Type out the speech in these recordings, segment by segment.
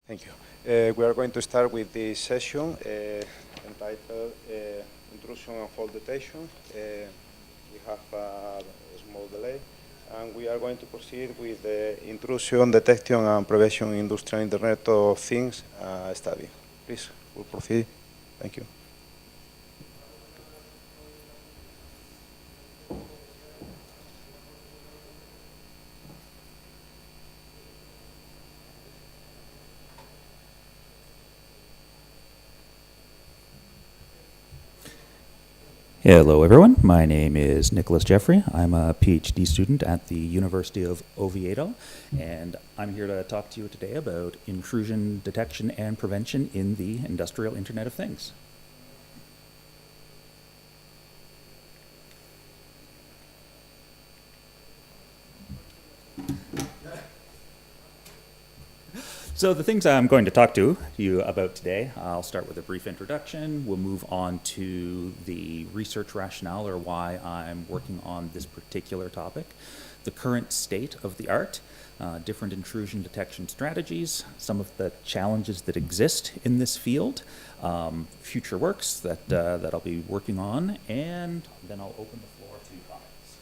Thank you. We are going to start with this session entitled Intrusion and Fault Detection. We have a small delay, and we are going to proceed with the Intrusion, Detection, and Prevention in Industrial Internet of Things study. Please, we'll proceed. Thank you. Hello everyone, my name is Nicholas Jeffrey. I'm a PhD student at the University of Oviedo, and I'm here to talk to you today about intrusion detection and prevention in the industrial Internet of Things. So the things I'm going to talk to you about today, I'll start with a brief introduction. We'll move on to the research rationale, or why I'm working on this particular topic, the current state of the art, different intrusion detection strategies, some of the challenges that exist in this field, future works that I'll be working on, and then I'll open the floor to comments.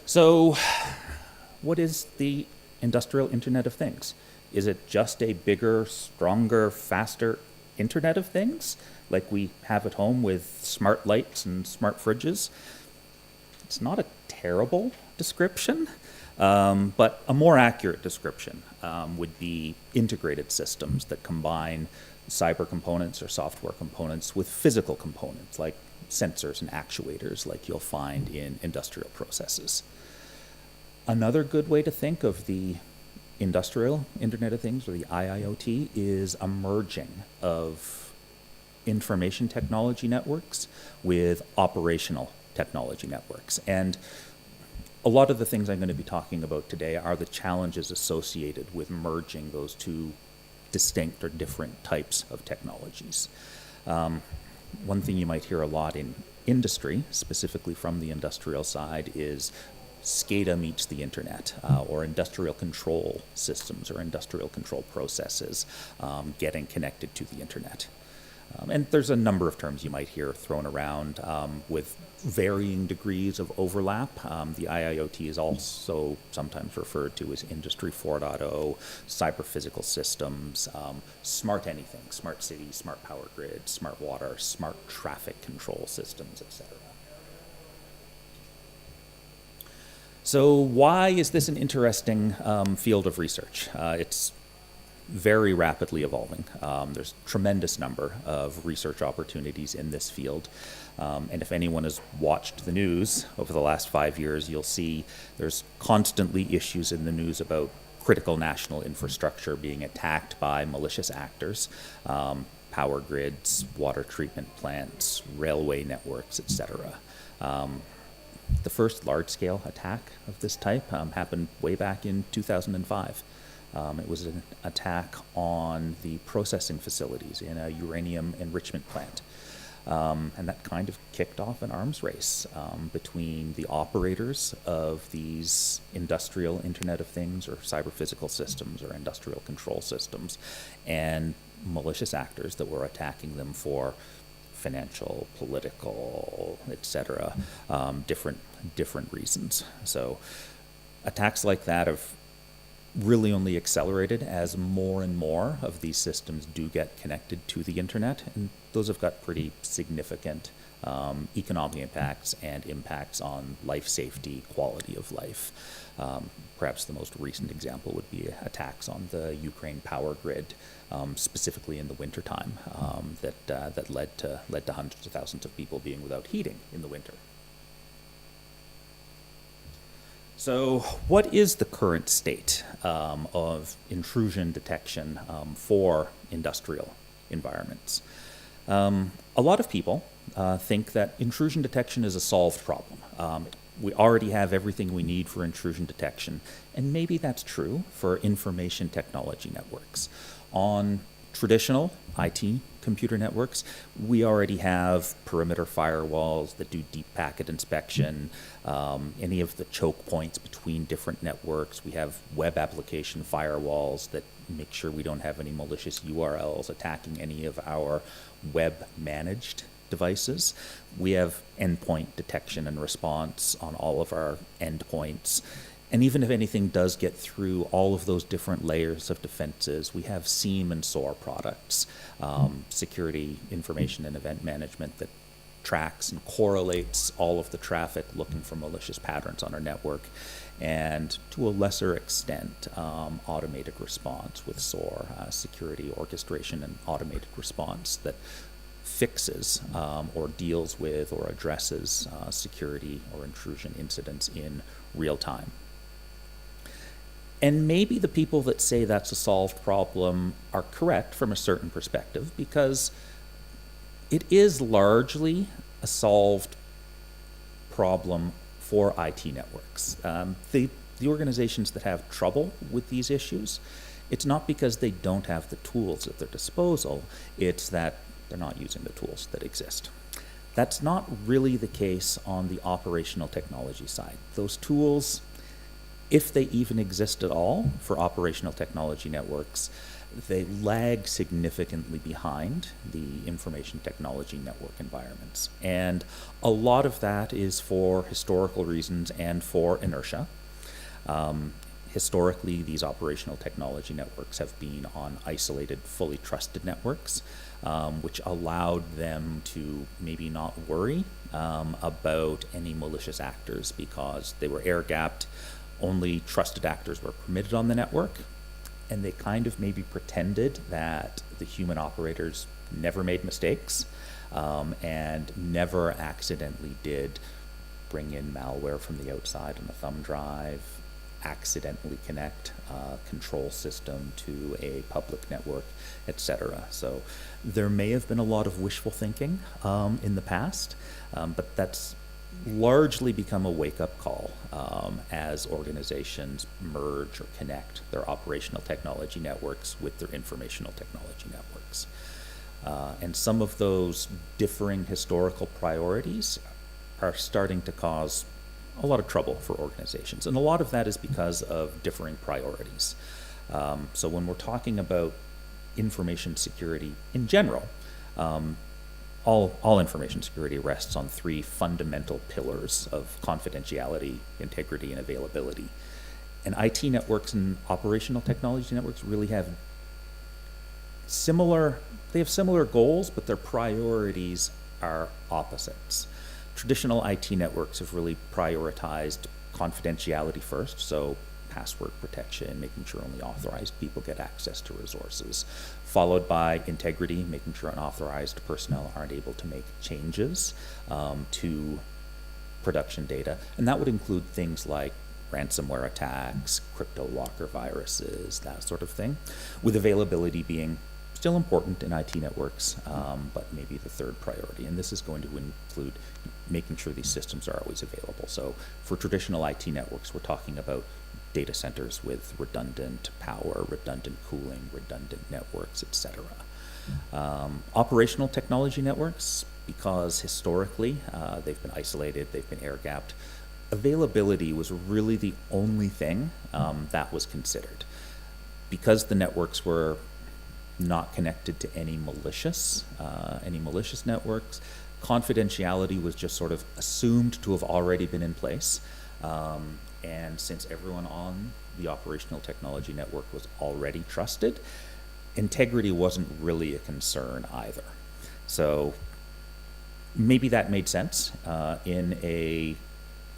So, what is the industrial Internet of Things? Is it just a bigger, stronger, faster Internet of Things, like we have at home with smart lights and smart fridges? It's not a terrible description, but a more accurate description would be integrated systems that combine cyber components or software components with physical components, like sensors and actuators, like you'll find in industrial processes. Another good way to think of the industrial Internet of Things, or the IIoT, is a merging of information technology networks with operational technology networks. And a lot of the things I'm going to be talking about today are the challenges associated with merging those two distinct or different types of technologies. One thing you might hear a lot in industry, specifically from the industrial side, is SCADA meets the internet, or industrial control systems or industrial control processes getting connected to the internet. And there's a number of terms you might hear thrown around with varying degrees of overlap. The IIoT is also sometimes referred to as Industry 4.0, cyber physical systems, smart anything, smart cities, smart power grid, smart water, smart traffic control systems, etc. So why is this an interesting field of research? It's very rapidly evolving. There's a tremendous number of research opportunities in this field. And if anyone has watched the news over the last 5 years, you'll see there's constantly issues in the news about critical national infrastructure being attacked by malicious actors, power grids, water treatment plants, railway networks, etc. The first large-scale attack of this type happened way back in 2005. It was an attack on the processing facilities in a uranium enrichment plant. And that kind of kicked off an arms race between the operators of these industrial Internet of Things or cyber physical systems or industrial control systems and malicious actors that were attacking them for financial, political, etc., different reasons. So attacks like that have really only accelerated as more and more of these systems do get connected to the internet, and those have got pretty significant economic impacts and impacts on life safety, quality of life. Perhaps the most recent example would be attacks on the Ukraine power grid, specifically in the wintertime, that led to hundreds of thousands of people being without heating in the winter. So what is the current state of intrusion detection for industrial environments? A lot of people think that intrusion detection is a solved problem. We already have everything we need for intrusion detection, and maybe that's true for information technology networks. On traditional IT computer networks, we already have perimeter firewalls that do deep packet inspection, any of the choke points between different networks. We have web application firewalls that make sure we don't have any malicious URLs attacking any of our web-managed devices. We have endpoint detection and response on all of our endpoints. And even if anything does get through all of those different layers of defenses, we have SIEM and SOAR products, security information and event management that tracks and correlates all of the traffic looking for malicious patterns on our network, and to a lesser extent, automated response with SOAR, security orchestration and automated response that fixes or deals with or addresses security or intrusion incidents in real time. And maybe the people that say that's a solved problem are correct from a certain perspective, because it is largely a solved problem for IT networks. The organizations that have trouble with these issues, it's not because they don't have the tools at their disposal, it's that they're not using the tools that exist. That's not really the case on the operational technology side. Those tools, if they even exist at all for operational technology networks, they lag significantly behind the information technology network environments. And a lot of that is for historical reasons and for inertia. Historically, these operational technology networks have been on isolated, fully trusted networks, which allowed them to maybe not worry about any malicious actors because they were air-gapped. Only trusted actors were permitted on the network, and they kind of maybe pretended that the human operators never made mistakes and never accidentally did bring in malware from the outside on a thumb drive, accidentally connect a control system to a public network, etc. So there may have been a lot of wishful thinking in the past, but that's largely become a wake-up call as organizations merge or connect their operational technology networks with their informational technology networks. And some of those differing historical priorities are starting to cause a lot of trouble for organizations. And a lot of that is because of differing priorities. So when we're talking about information security in general, all information security rests on three fundamental pillars of confidentiality, integrity, and availability. And IT networks and operational technology networks really have similar goals, but their priorities are opposites. Traditional IT networks have really prioritized confidentiality first, so password protection, making sure only authorized people get access to resources, followed by integrity, making sure unauthorized personnel aren't able to make changes to production data. And that would include things like ransomware attacks, crypto locker viruses, that sort of thing, with availability being still important in IT networks, but maybe the third priority. And this is going to include making sure these systems are always available. So for traditional IT networks, we're talking about data centers with redundant power, redundant cooling, redundant networks, etc. Operational technology networks, because historically they've been isolated, they've been air-gapped, availability was really the only thing that was considered. Because the networks were not connected to any malicious networks, confidentiality was just sort of assumed to have already been in place. And since everyone on the operational technology network was already trusted, integrity wasn't really a concern either. So maybe that made sense in a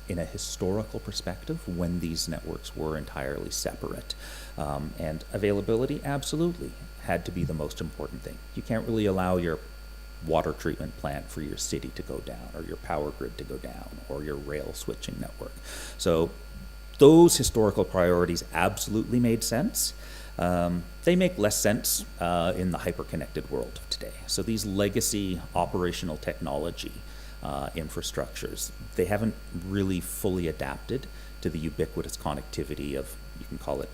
historical perspective when these networks were entirely separate. And availability absolutely had to be the most important thing. You can't really allow your water treatment plant for your city to go down, or your power grid to go down, or your rail switching network. So those historical priorities absolutely made sense. They make less sense in the hyper-connected world of today. So these legacy operational technology infrastructures, they haven't really fully adapted to the ubiquitous connectivity of, you can call it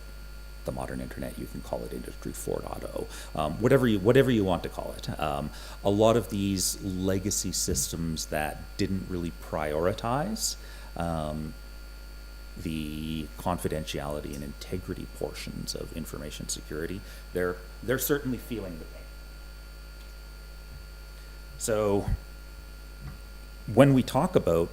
the modern internet, you can call it Industry 4.0, whatever you want to call it. A lot of these legacy systems that didn't really prioritize the confidentiality and integrity portions of information security, they're certainly feeling the pain. So when we talk about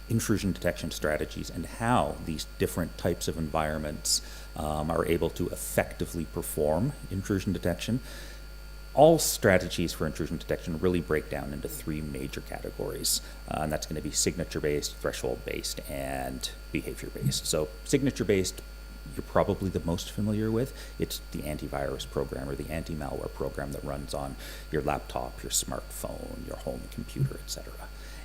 intrusion detection strategies and how these different types of environments are able to effectively perform intrusion detection, all strategies for intrusion detection really break down into three major categories, and that's going to be signature-based, threshold-based, and behavior-based. So signature-based, you're probably the most familiar with. It's the antivirus program or the anti-malware program that runs on your laptop, your smartphone, your home computer, etc.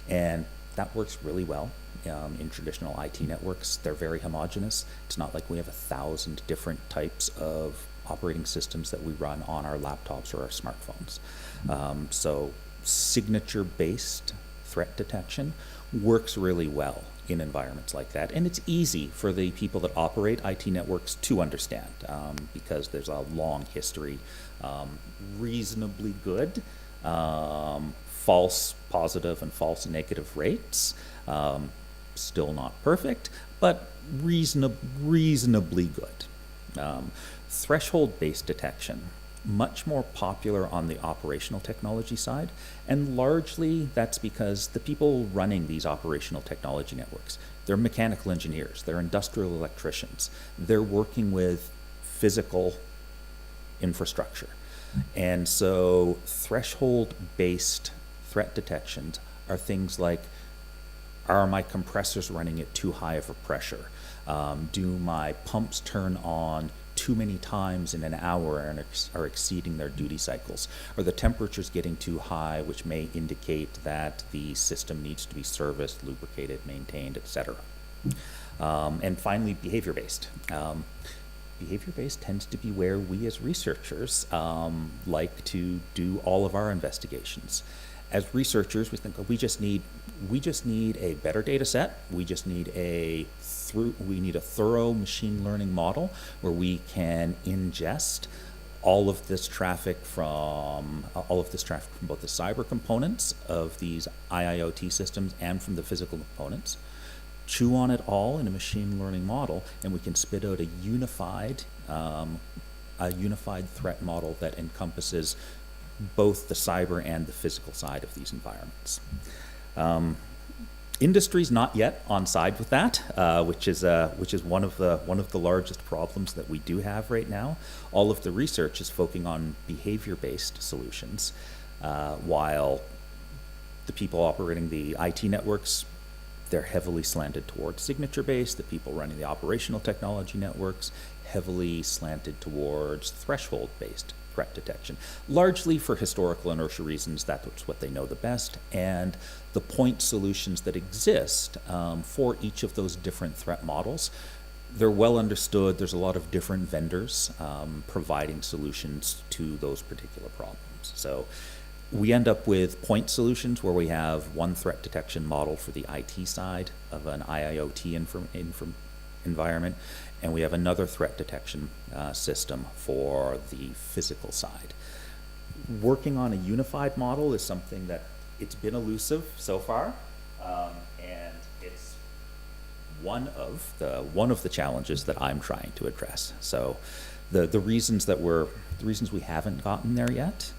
And that works really well in traditional IT networks. They're very homogeneous. It's not like we have 1,000 different types of operating systems that we run on our laptops or our smartphones. So signature-based threat detection works really well in environments like that. And it's easy for the people that operate IT networks to understand because there's a long history, reasonably good false positive and false negative rates. Still not perfect, but reasonably good. Threshold-based detection, much more popular on the operational technology side, and largely that's because the people running these operational technology networks, they're mechanical engineers, they're industrial electricians, they're working with physical infrastructure. And so threshold-based threat detections are things like, are my compressors running at too high of a pressure? Do my pumps turn on too many times in an hour and are exceeding their duty cycles? Are the temperatures getting too high, which may indicate that the system needs to be serviced, lubricated, maintained, etc.? And finally, behavior-based. Behavior-based tends to be where we as researchers like to do all of our investigations. As researchers, we think we just need a better data set. We just need a thorough machine learning model where we can ingest all of this traffic from both the cyber components of these IIoT systems and from the physical components, chew on it all in a machine learning model, and we can spit out a unified threat model that encompasses both the cyber and the physical side of these environments. Industry's not yet on side with that, which is one of the largest problems that we do have right now. All of the research is focusing on behavior-based solutions, while the people operating the IT networks, they're heavily slanted towards signature-based. The people running the operational technology networks, heavily slanted towards threshold-based threat detection, largely for historical inertia reasons. That's what they know the best, and the point solutions that exist for each of those different threat models, they're well understood. There's a lot of different vendors providing solutions to those particular problems. So we end up with point solutions where we have one threat detection model for the IT side of an IIoT environment, and we have another threat detection system for the physical side. Working on a unified model is something that it's been elusive so far, and it's one of the challenges that I'm trying to address. So the reasons we haven't gotten there yet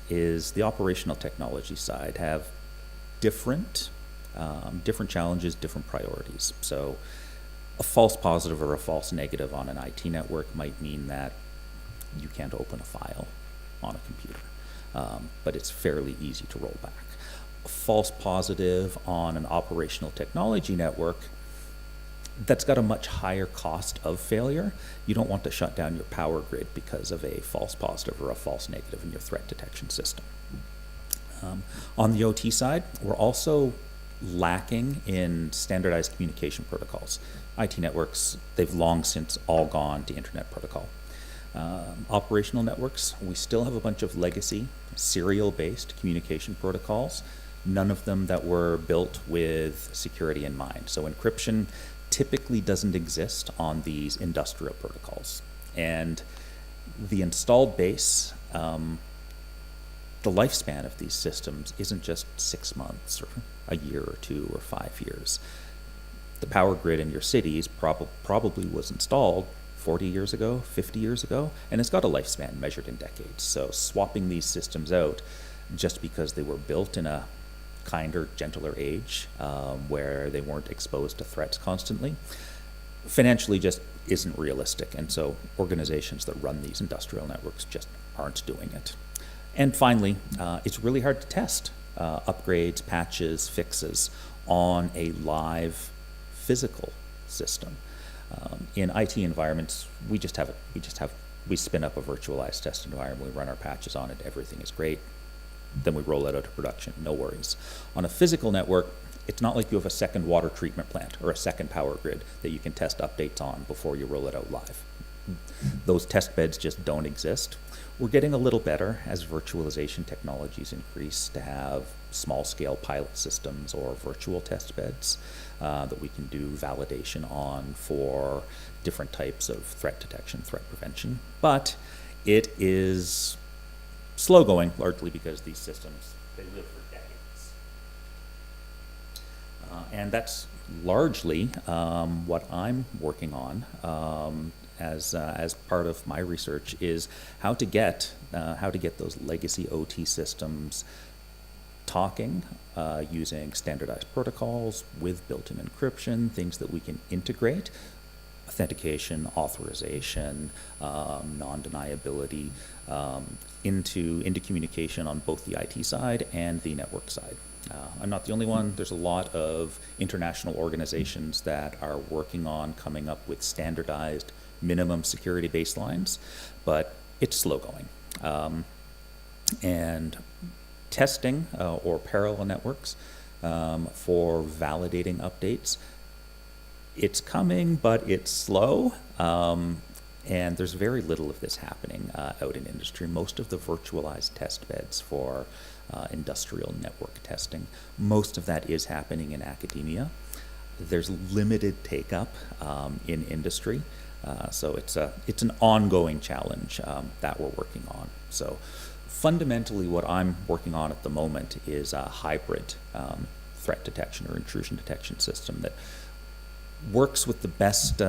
is the operational technology side have different challenges, different priorities. So a false positive or a false negative on an IT network might mean that you can't open a file on a computer, but it's fairly easy to roll back. A false positive on an operational technology network, that's got a much higher cost of failure. You don't want to shut down your power grid because of a false positive or a false negative in your threat detection system. On the OT side, we're also lacking in standardized communication protocols. IT networks, they've long since all gone to Internet Protocol. Operational networks, we still have a bunch of legacy serial-based communication protocols, none of them that were built with security in mind. So encryption typically doesn't exist on these industrial protocols. And the installed base, the lifespan of these systems isn't just 6 months or a year or 2 or 5 years. the power grid in your cities probably was installed 40 years ago, 50 years ago, and it's got a lifespan measured in decades. So swapping these systems out just because they were built in a kinder, gentler age where they weren't exposed to threats constantly, financially just isn't realistic. And so organizations that run these industrial networks just aren't doing it. And finally, it's really hard to test upgrades, patches, fixes on a live physical system. In IT environments, we spin up a virtualized test environment, we run our patches on it, everything is great, then we roll it out to production, no worries. On a physical network, it's not like you have a second water treatment plant or a second power grid that you can test updates on before you roll it out live. Those test beds just don't exist. We're getting a little better as virtualization technologies increase to have small-scale pilot systems or virtual test beds that we can do validation on for different types of threat detection, threat prevention. But it is slow going, largely because these systems, they live for decades. And that's largely what I'm working on as part of my research, is how to get those legacy OT systems talking using standardized protocols with built-in encryption, things that we can integrate, authentication, authorization, non-deniability, into communication on both the IT side and the network side. I'm not the only one. There's a lot of international organizations that are working on coming up with standardized minimum security baselines, but it's slow going. And testing or parallel networks for validating updates, it's coming, but it's slow. And there's very little of this happening out in industry. Most of the virtualized test beds for industrial network testing, most of that is happening in academia. There's limited take-up in industry. So it's an ongoing challenge that we're working on. So fundamentally what I'm working on at the moment is a hybrid threat detection or intrusion detection system that works with the best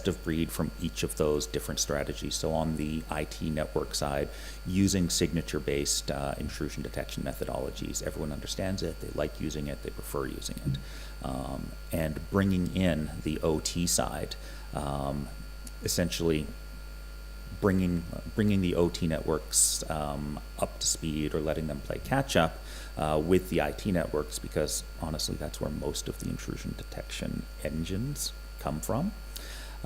of breed from each of those different strategies. So on the IT network side, using signature-based intrusion detection methodologies. Everyone understands it, they like using it, they prefer using it. And bringing in the OT side, essentially bringing the OT networks up to speed or letting them play catch up with the IT networks, because honestly that's where most of the intrusion detection engines come from.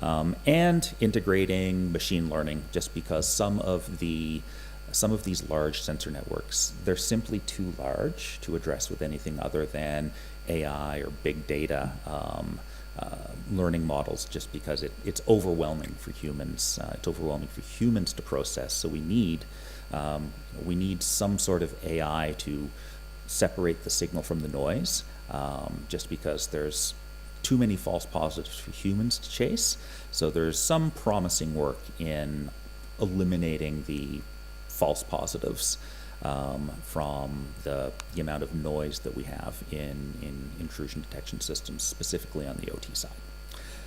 And integrating machine learning, just because some of these large sensor networks, they're simply too large to address with anything other than AI or big data learning models, just because it's overwhelming for humans. It's overwhelming for humans to process. So we need some sort of AI to separate the signal from the noise, just because there's too many false positives for humans to chase. So there's some promising work in eliminating the false positives from the amount of noise that we have in intrusion detection systems, specifically on the OT side.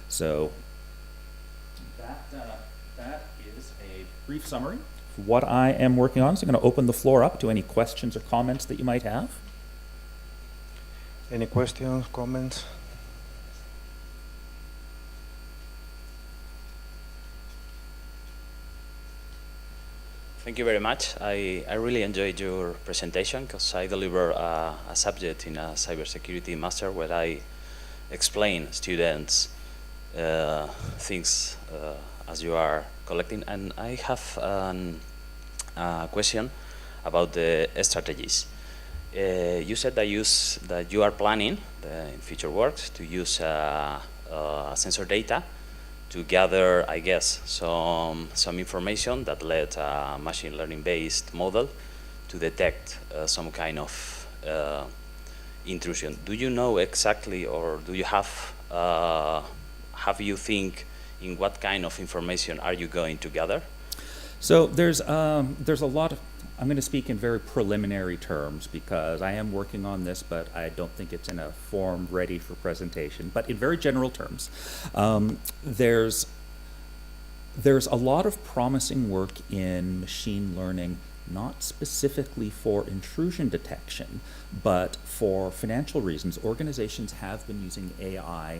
So that is a brief summary of what I am working on. So I'm going to open the floor up to any questions or comments that you might have. Any questions, comments? Thank you very much. I really enjoyed your presentation, because I deliver a subject in a cybersecurity master where I explain students things as you are collecting. And I have a question about the strategies. You said that you are planning in future works to use sensor data to gather, I guess, some information that led a machine learning-based model to detect some kind of intrusion. Do you know exactly, or do you have you think in what kind of information are you going to gather? So there's a lot of, I'm going to speak in very preliminary terms because I am working on this, but I don't think it's in a form ready for presentation. But in very general terms, there's a lot of promising work in machine learning, not specifically for intrusion detection, but for financial reasons. Organizations have been using AI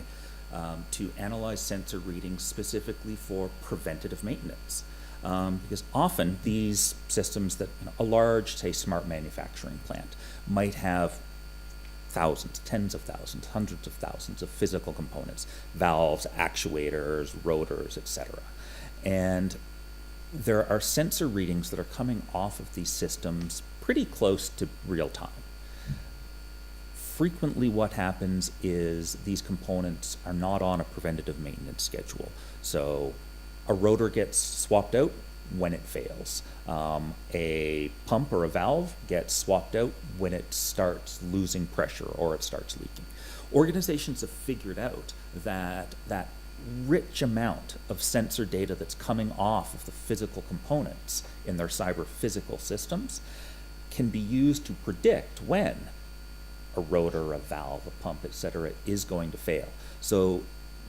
to analyze sensor readings specifically for preventative maintenance. Because often these systems that, a large, say, smart manufacturing plant might have thousands, tens of thousands, hundreds of thousands of physical components, valves, actuators, rotors, etc. And there are sensor readings that are coming off of these systems pretty close to real time. Frequently what happens is these components are not on a preventative maintenance schedule. So a rotor gets swapped out when it fails. A pump or a valve gets swapped out when it starts losing pressure or it starts leaking. Organizations have figured out that that rich amount of sensor data that's coming off of the physical components in their cyber physical systems can be used to predict when a rotor, a valve, a pump, etc. is going to fail. So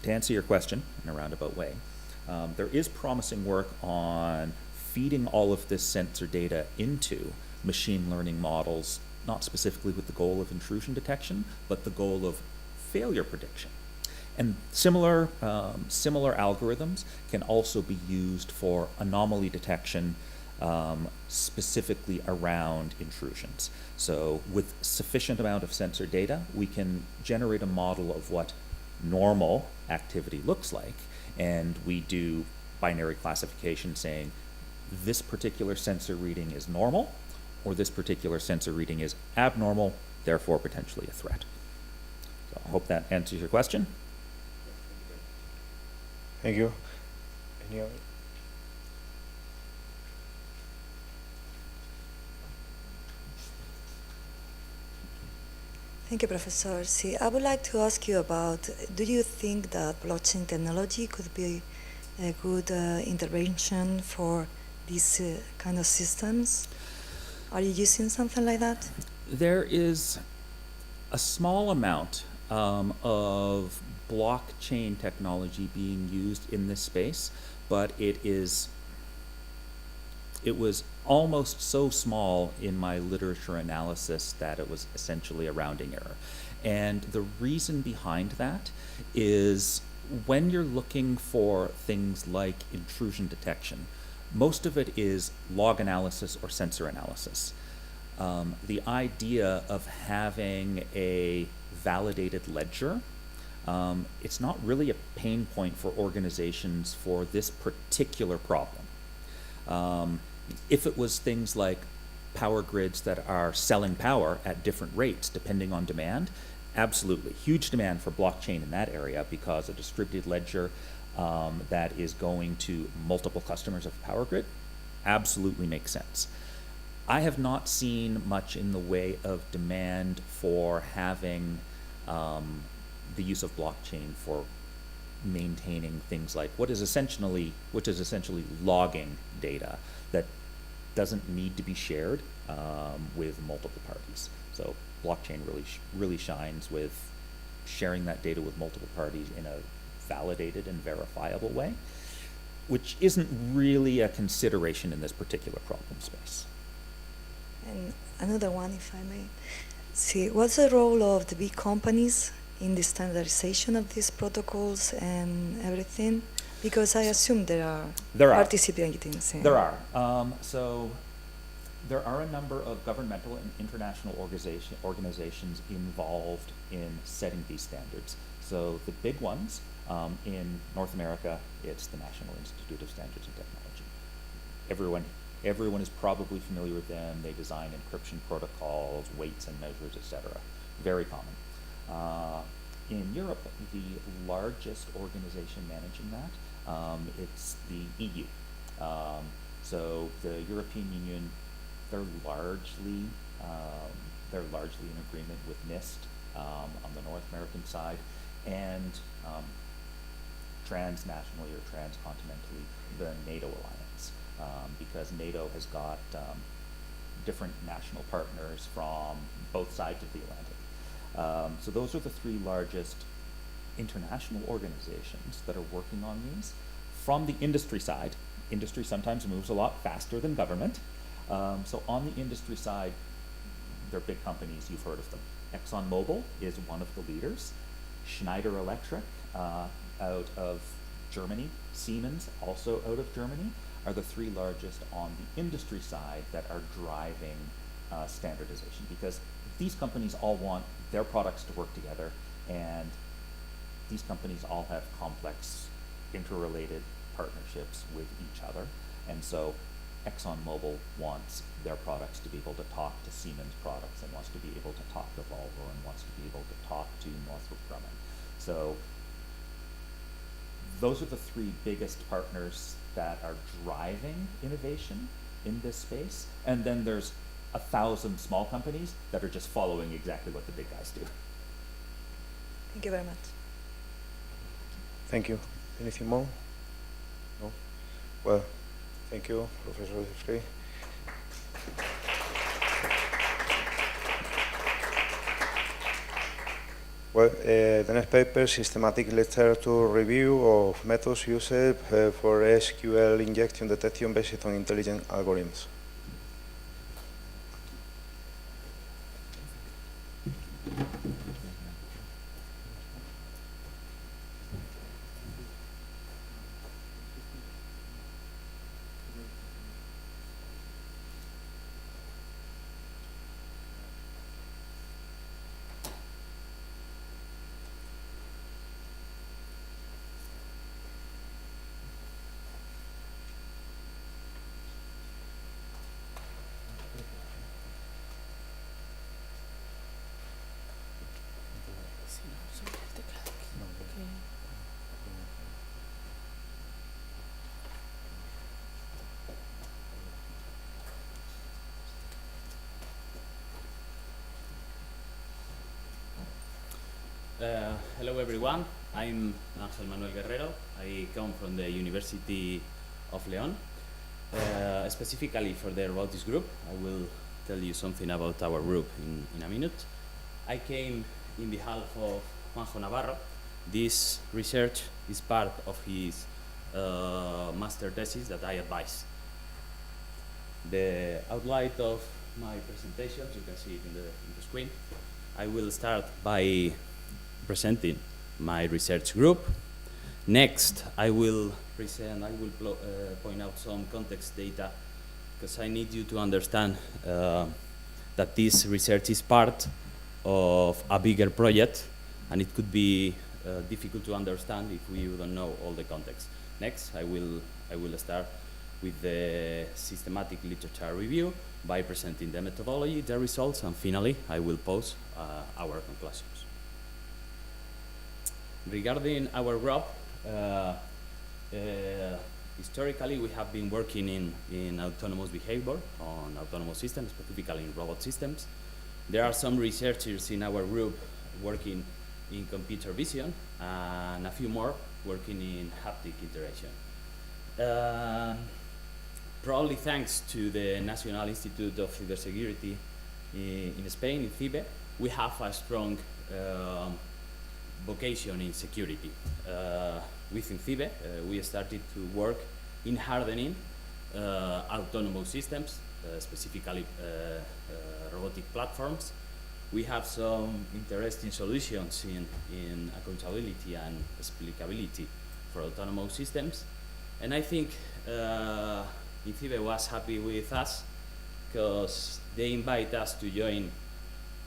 to answer your question in a roundabout way, there is promising work on feeding all of this sensor data into machine learning models, not specifically with the goal of intrusion detection, but the goal of failure prediction. And similar algorithms can also be used for anomaly detection, specifically around intrusions. So with sufficient amount of sensor data, we can generate a model of what normal activity looks like, and we do binary classification saying this particular sensor reading is normal, or this particular sensor reading is abnormal, therefore potentially a threat. So I hope that answers your question. Thank you. Any other? Thank you, Professor. See, I would like to ask you about, do you think that blockchain technology could be a good intervention for these kind of systems? Are you using something like that? There is a small amount of blockchain technology being used in this space, but it was almost so small in my literature analysis that it was essentially a rounding error. And the reason behind that is when you're looking for things like intrusion detection, most of it is log analysis or sensor analysis. The idea of having a validated ledger, it's not really a pain point for organizations for this particular problem. If it was things like power grids that are selling power at different rates depending on demand, absolutely. Huge demand for blockchain in that area because a distributed ledger that is going to multiple customers of the power grid absolutely makes sense. I have not seen much in the way of demand for having the use of blockchain for maintaining things like which is essentially logging data that doesn't need to be shared with multiple parties. So blockchain really shines with sharing that data with multiple parties in a validated and verifiable way, which isn't really a consideration in this particular problem space. And another one, if I may. See, what's the role of the big companies in the standardization of these protocols and everything? Because I assume there are participating. There are. So there are a number of governmental and international organizations involved in setting these standards. So the big ones in North America, it's the National Institute of Standards and Technology. Everyone is probably familiar with them. They design encryption protocols, weights and measures, etc. Very common. In Europe, the largest organization managing that, it's the EU. So the European Union, they're largely in agreement with NIST on the North American side, and transnationally or transcontinentally, the NATO alliance, because NATO has got different national partners from both sides of the Atlantic. So those are the three largest international organizations that are working on these. From the industry side, industry sometimes moves a lot faster than government. So on the industry side, they're big companies, you've heard of them. ExxonMobil is one of the leaders. Schneider Electric out of Germany, Siemens also out of Germany, are the three largest on the industry side that are driving standardization, because these companies all want their products to work together, and these companies all have complex interrelated partnerships with each other. And so ExxonMobil wants their products to be able to talk to Siemens products, and wants to be able to talk to Volvo, and wants to be able to talk to Northrop Grumman. So those are the three biggest partners that are driving innovation in this space. And then there's 1,000 small companies that are just following exactly what the big guys do. Thank you very much. Thank you. Anything more? No? Well, thank you, Professor Frey. Well, the next paper, Systematic Literature Review of Methods Used for SQL Injection Detection Based on Intelligent Algorithms. Hello everyone, I'm Ángel Manuel Guerrero. I come from the University of León. Specifically for the robotics group, I will tell you something about our group in a minute. I came in behalf of Juanjo Navarro. This research is part of his master thesis that I advise. The outline of my presentation, you can see it in the screen. I will start by presenting my research group. Next, I will point out some context data, because I need you to understand that this research is part of a bigger project, and it could be difficult to understand if we don't know all the context. Next, I will start with the systematic literature review by presenting the methodology, the results, and finally, I will pose our conclusions. Regarding our group, historically we have been working in autonomous behavior on autonomous systems, specifically in robot systems. There are some researchers in our group working in computer vision, and a few more working in haptic interaction. Probably thanks to the National Institute of Cybersecurity in Spain, in CIBE, we have a strong vocation in security. Within CIBE, we started to work in hardening autonomous systems, specifically robotic platforms. We have some interesting solutions in accountability and explicability for autonomous systems. And I think INCIBE was happy with us because they invite us to join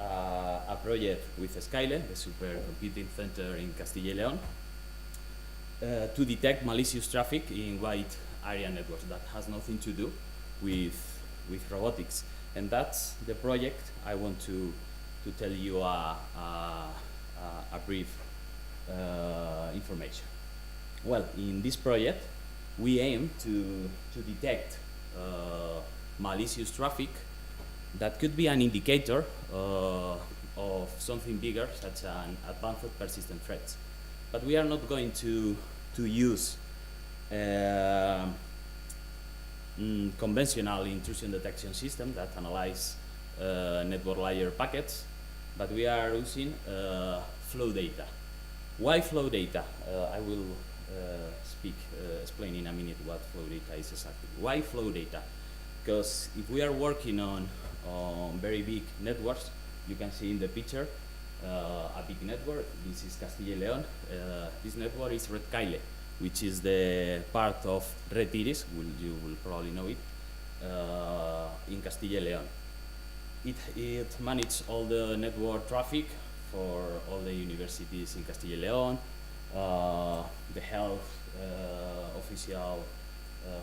a project with Skyle, the supercomputing center in Castilla y León, to detect malicious traffic in wide area networks that has nothing to do with robotics. And that's the project I want to tell you a brief information. Well, in this project, we aim to detect malicious traffic that could be an indicator of something bigger, such as advanced persistent threats. But we are not going to use conventional intrusion detection system that analyze network layer packets, but we are using flow data. Why flow data? I will explain in a minute what flow data is exactly. Why flow data? Because if we are working on very big networks, you can see in the picture a big network. This is Castilla y León. This network is Red Kyle, which is the part of Red Iris, you will probably know it, in Castilla y León. It manages all the network traffic for all the universities in Castilla y León, the health official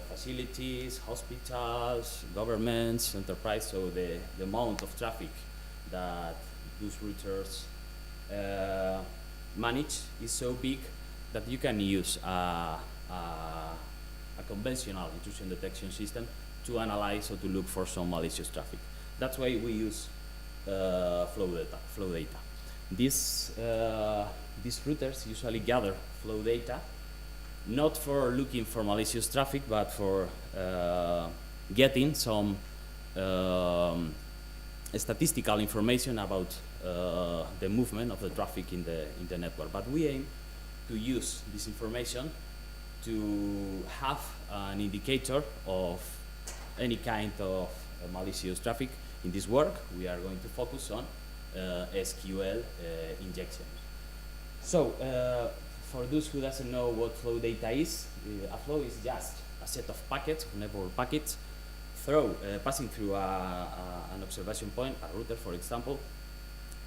facilities, hospitals, governments, enterprise. So the amount of traffic that those routers manage is so big that you can use a conventional intrusion detection system to analyze or to look for some malicious traffic. That's why we use flow data. These routers usually gather flow data, not for looking for malicious traffic, but for getting some statistical information about the movement of the traffic in the network. But we aim to use this information to have an indicator of any kind of malicious traffic. In this work, we are going to focus on SQL injections. So, for those who doesn't know what flow data is, a flow is just a set of packets, network packets, passing through an observation point, a router, for example,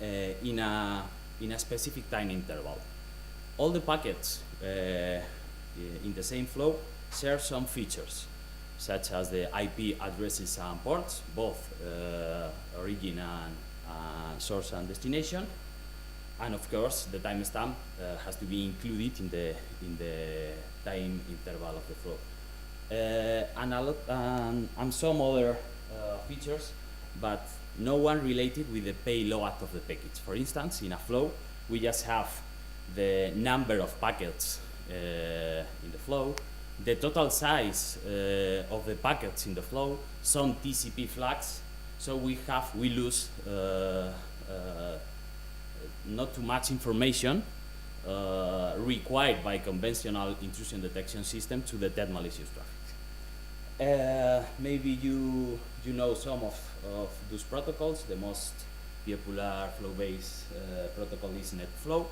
in a specific time interval. All the packets in the same flow share some features, such as the IP addresses and ports, both origin and source and destination, and of course the timestamp has to be included in the time interval of the flow, and some other features, but no one related with the payload of the packets. For instance, in a flow, we just have the number of packets in the flow, the total size of the packets in the flow, some TCP flags. So we lose not too much information required by conventional intrusion detection system to detect malicious traffic. Maybe you know some of those protocols. The most popular flow-based protocol is NetFlow,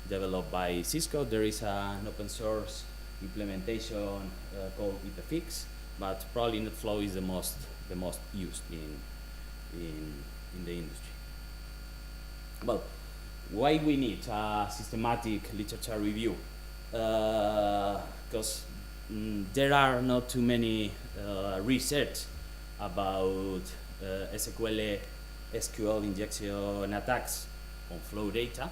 developed by Cisco. There is an open source implementation called IPFix, but probably NetFlow is the most used in the industry. Well, why we need a systematic literature review? Because there are not too many research about SQL injection attacks on flow data,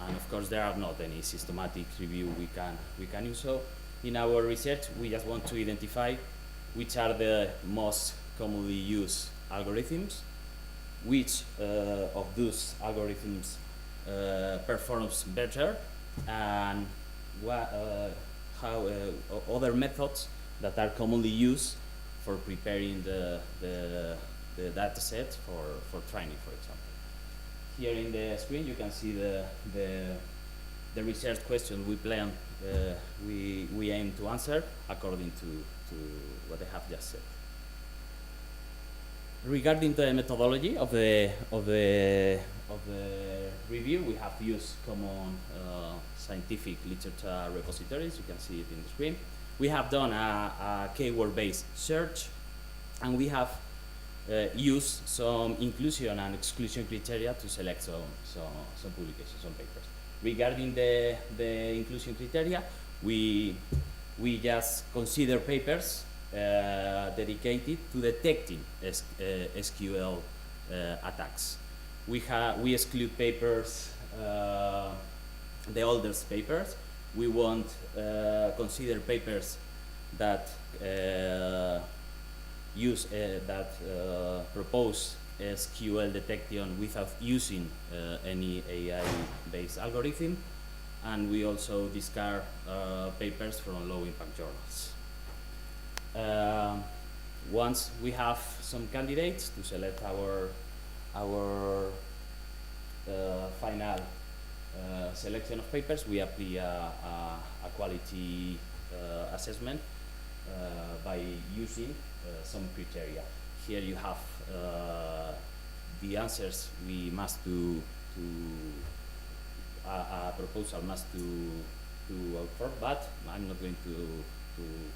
and of course there are not any systematic review we can use. So in our research, we just want to identify which are the most commonly used algorithms, which of those algorithms performs better, and how other methods that are commonly used for preparing the data set for training, for example. Here in the screen you can see the research question we plan, we aim to answer according to what I have just said. Regarding the methodology of the review, we have used common scientific literature repositories. You can see it in the screen. We have done a keyword-based search, and we have used some inclusion and exclusion criteria to select some publications, some papers. Regarding the inclusion criteria, we just consider papers dedicated to detecting SQL attacks. We exclude papers, the oldest papers. We won't consider papers that propose SQL detection without using any AI-based algorithm, and we also discard papers from low-impact journals. once we have some candidates to select our final selection of papers, we apply a quality assessment by using some criteria. Here you have the answers we must do to a proposal must to outperform, but I'm not going to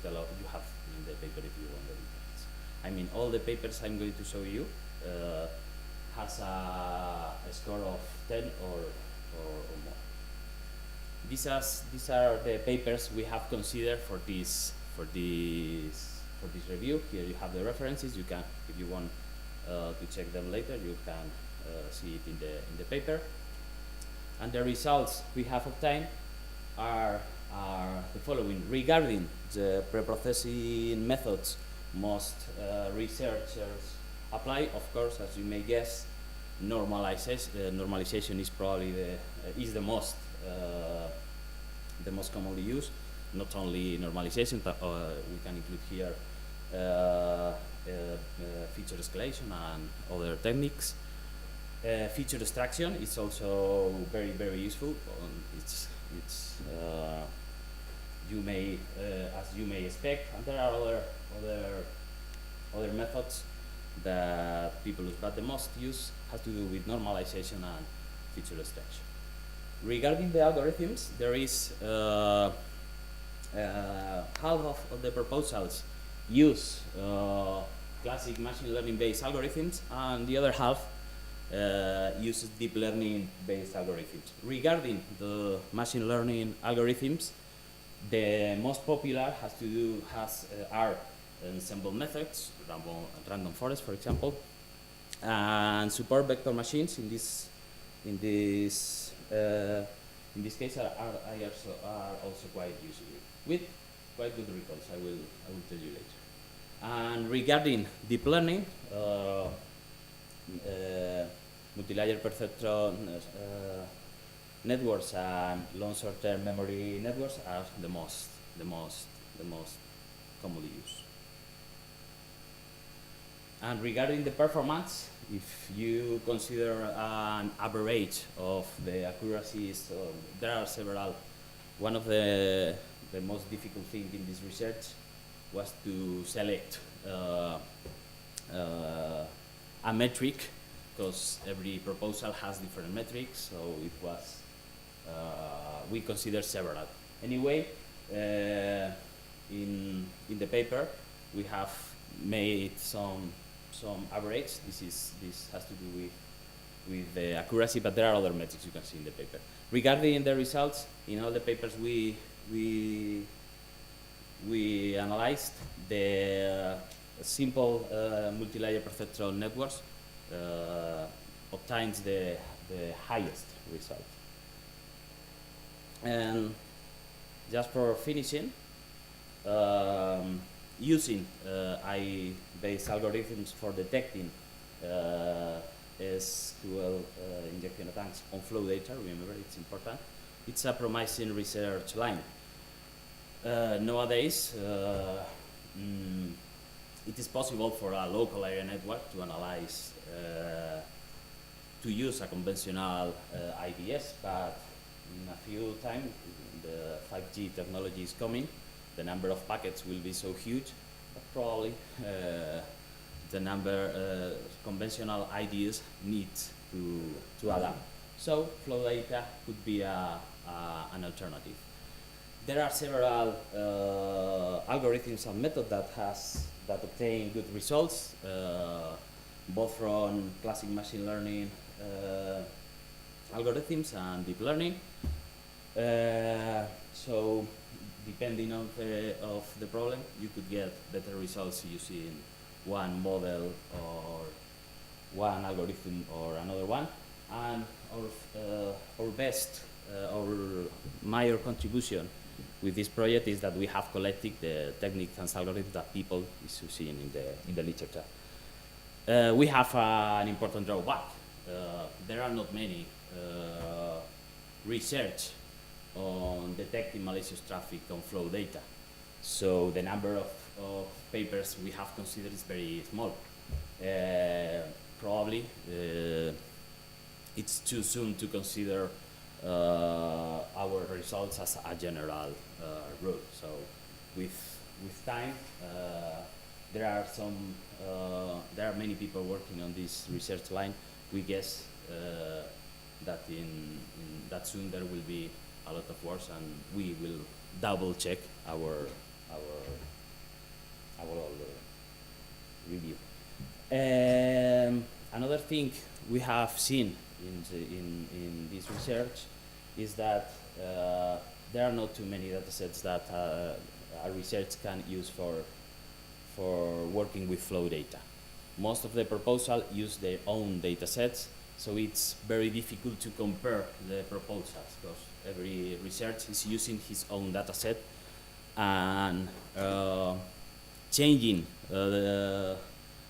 tell you have in the paper if you want the details. I mean, all the papers I'm going to show you has a score of 10 or more. These are the papers we have considered for this review. Here you have the references. You can, if you want to check them later, you can see it in the paper. And the results we have obtained are the following. Regarding the preprocessing methods most researchers apply, of course, as you may guess, normalization is probably the most commonly used. Not only normalization, but we can include here feature escalation and other techniques. Feature extraction is also very, very useful. It's you may as you may expect, and there are other methods that people use, but the most use has to do with normalization and feature extraction. Regarding the algorithms, there is half of the proposals use classic machine learning based algorithms, and the other half uses deep learning based algorithms. Regarding the machine learning algorithms, the most popular are ensemble methods, random forest, for example, and support vector machines. In this case, are also quite useful with quite good results. I will tell you later. And regarding deep learning, multi-layer perceptron networks and long short-term memory networks are the most commonly used. And regarding the performance, if you consider an average of the accuracies, there are several. One of the most difficult things in this research was to select a metric, because every proposal has different metrics, so it was we considered several. Anyway, in the paper we have made some average. This has to do with the accuracy, but there are other metrics you can see in the paper. Regarding the results, in all the papers we analyzed, the simple multi-layer perceptron networks obtains the highest result. And just for finishing, using AI-based algorithms for detecting SQL injection attacks on flow data, remember it's important, it's a promising research line. Nowadays, it is possible for a local area network to analyze, to use a conventional IDS, but in a few times, the 5G technology is coming, the number of packets will be so huge that probably the number conventional IDs need to adapt. So flow data could be an alternative. There are several algorithms and methods that obtain good results, both from classic machine learning algorithms and deep learning. So depending on the problem, you could get better results using one model or one algorithm or another one. And our best, our major contribution with this project is that we have collected the techniques and algorithms that people is using in the literature. We have an important drawback. There are not many research on detecting malicious traffic on flow data. So the number of of papers we have considered is very small. Probably it's too soon to consider our results as a general rule. So with time, there are many people working on this research line. We guess that in that soon there will be a lot of work, and we will double check our review. Another thing we have seen in this research is that there are not too many datasets that a research can use for working with flow data. Most of the proposals use their own datasets, so it's very difficult to compare the proposals because every research is using his own dataset, and changing the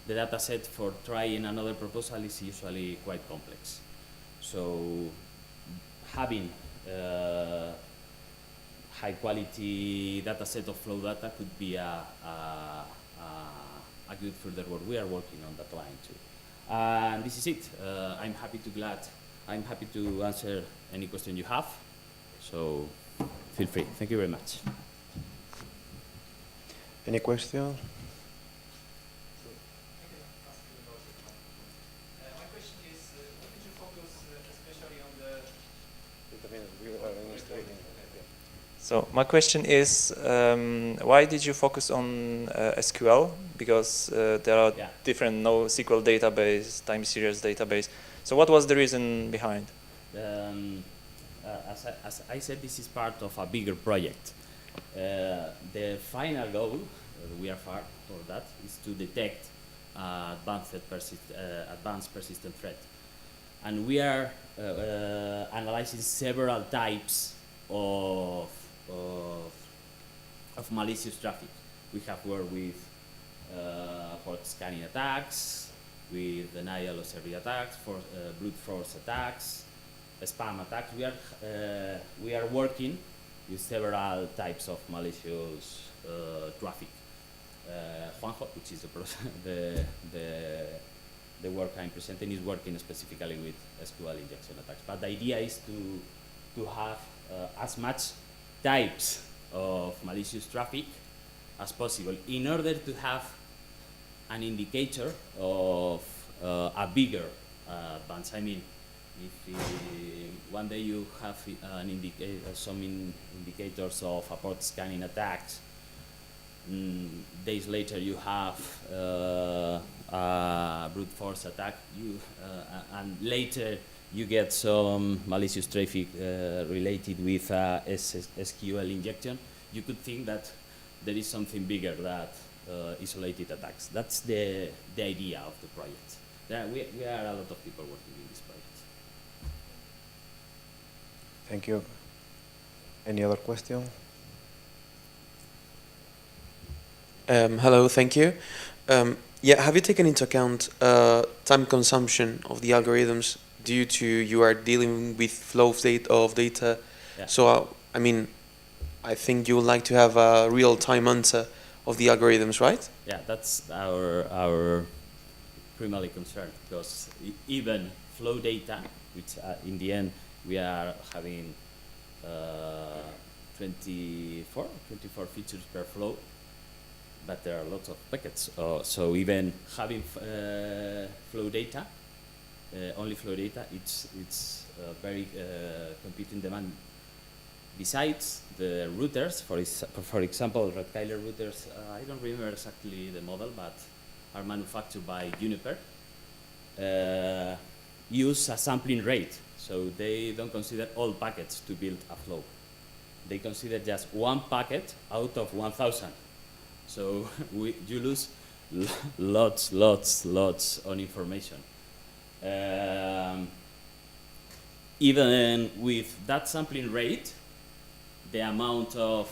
dataset for trying another proposal is usually quite complex. So having high quality dataset of flow data could be a good further work. We are working on that line too. And this is it. I'm happy to answer any question you have. So feel free. Thank you very much. Any questions? My question is, what did you focus especially on the... So my question is, why did you focus on SQL? Because there are different NoSQL database, time series database. So what was the reason behind? As I said, this is part of a bigger project. The final goal, we are far for that, is to detect advanced persistent threat. And we are analyzing several types of malicious traffic. We have worked with port scanning attacks, with denial of service attacks, for brute force attacks, spam attacks. We are working with several types of malicious traffic. Juanjo, which is the work I'm presenting, is working specifically with SQL injection attacks. But the idea is to have as much types of malicious traffic as possible in order to have an indicator of a bigger advance. I mean, if one day you have some indicators of a port scanning attacks, days later you have a brute force attack, and later you get some malicious traffic related with SQL injection, you could think that there is something bigger that isolated attacks. That's the idea of the project. We are a lot of people working in this project. Thank you. Any other question? Hello, thank you. Have you taken into account time consumption of the algorithms due to you are dealing with flow of data? Yeah. So, I think you would like to have a real-time answer of the algorithms, right? Yeah, that's our primary concern, because even flow data, which in the end we are having 24 features per flow, but there are lots of packets. So even having flow data, only flow data, it's very computing demand. Besides the routers, for example, Red Kyler routers, I don't remember exactly the model, but are manufactured by Juniper, use a sampling rate. So they don't consider all packets to build a flow. They consider just one packet out of 1,000. So you lose lots on information. Even with that sampling rate, the amount of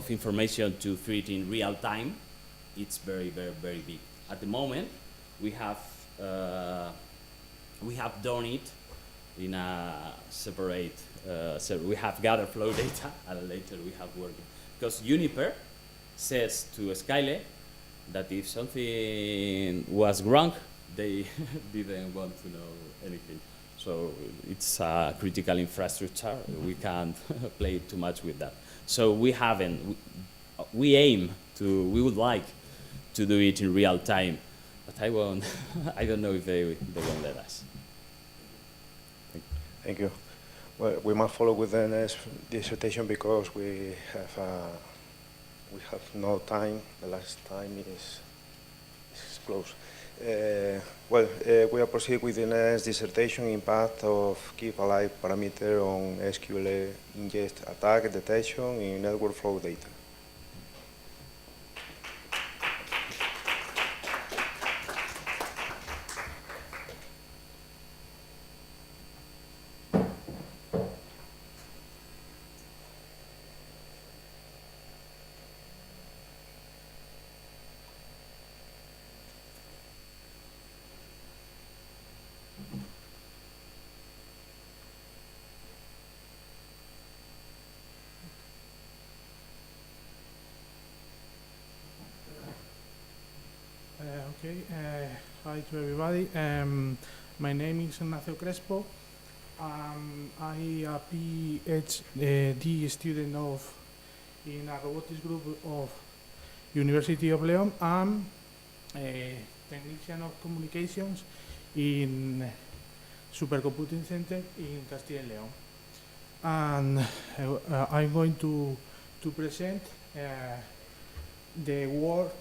information to treat in real time, it's very big. At the moment, we have done it in a separate. So we have gathered flow data, and later we have worked, because Juniper says to Skyle that if something was wrong, they didn't want to know anything. So it's a critical infrastructure. We can't play too much with that. So we haven't. We aim to. We would like to do it in real time, but I won't. I don't know if they won't let us. Thank you. Well, we must follow with the next dissertation because we have no time. The last time is close. We are proceeding with the next dissertation, impact of keep alive parameter on SQL ingest attack detection in network flow data. Hi to everybody. My name is Ignacio Crespo. I a PhD student in a robotics group of University of León. I'm a technician of communications in supercomputing center in Castilla y León. And I'm going to present the work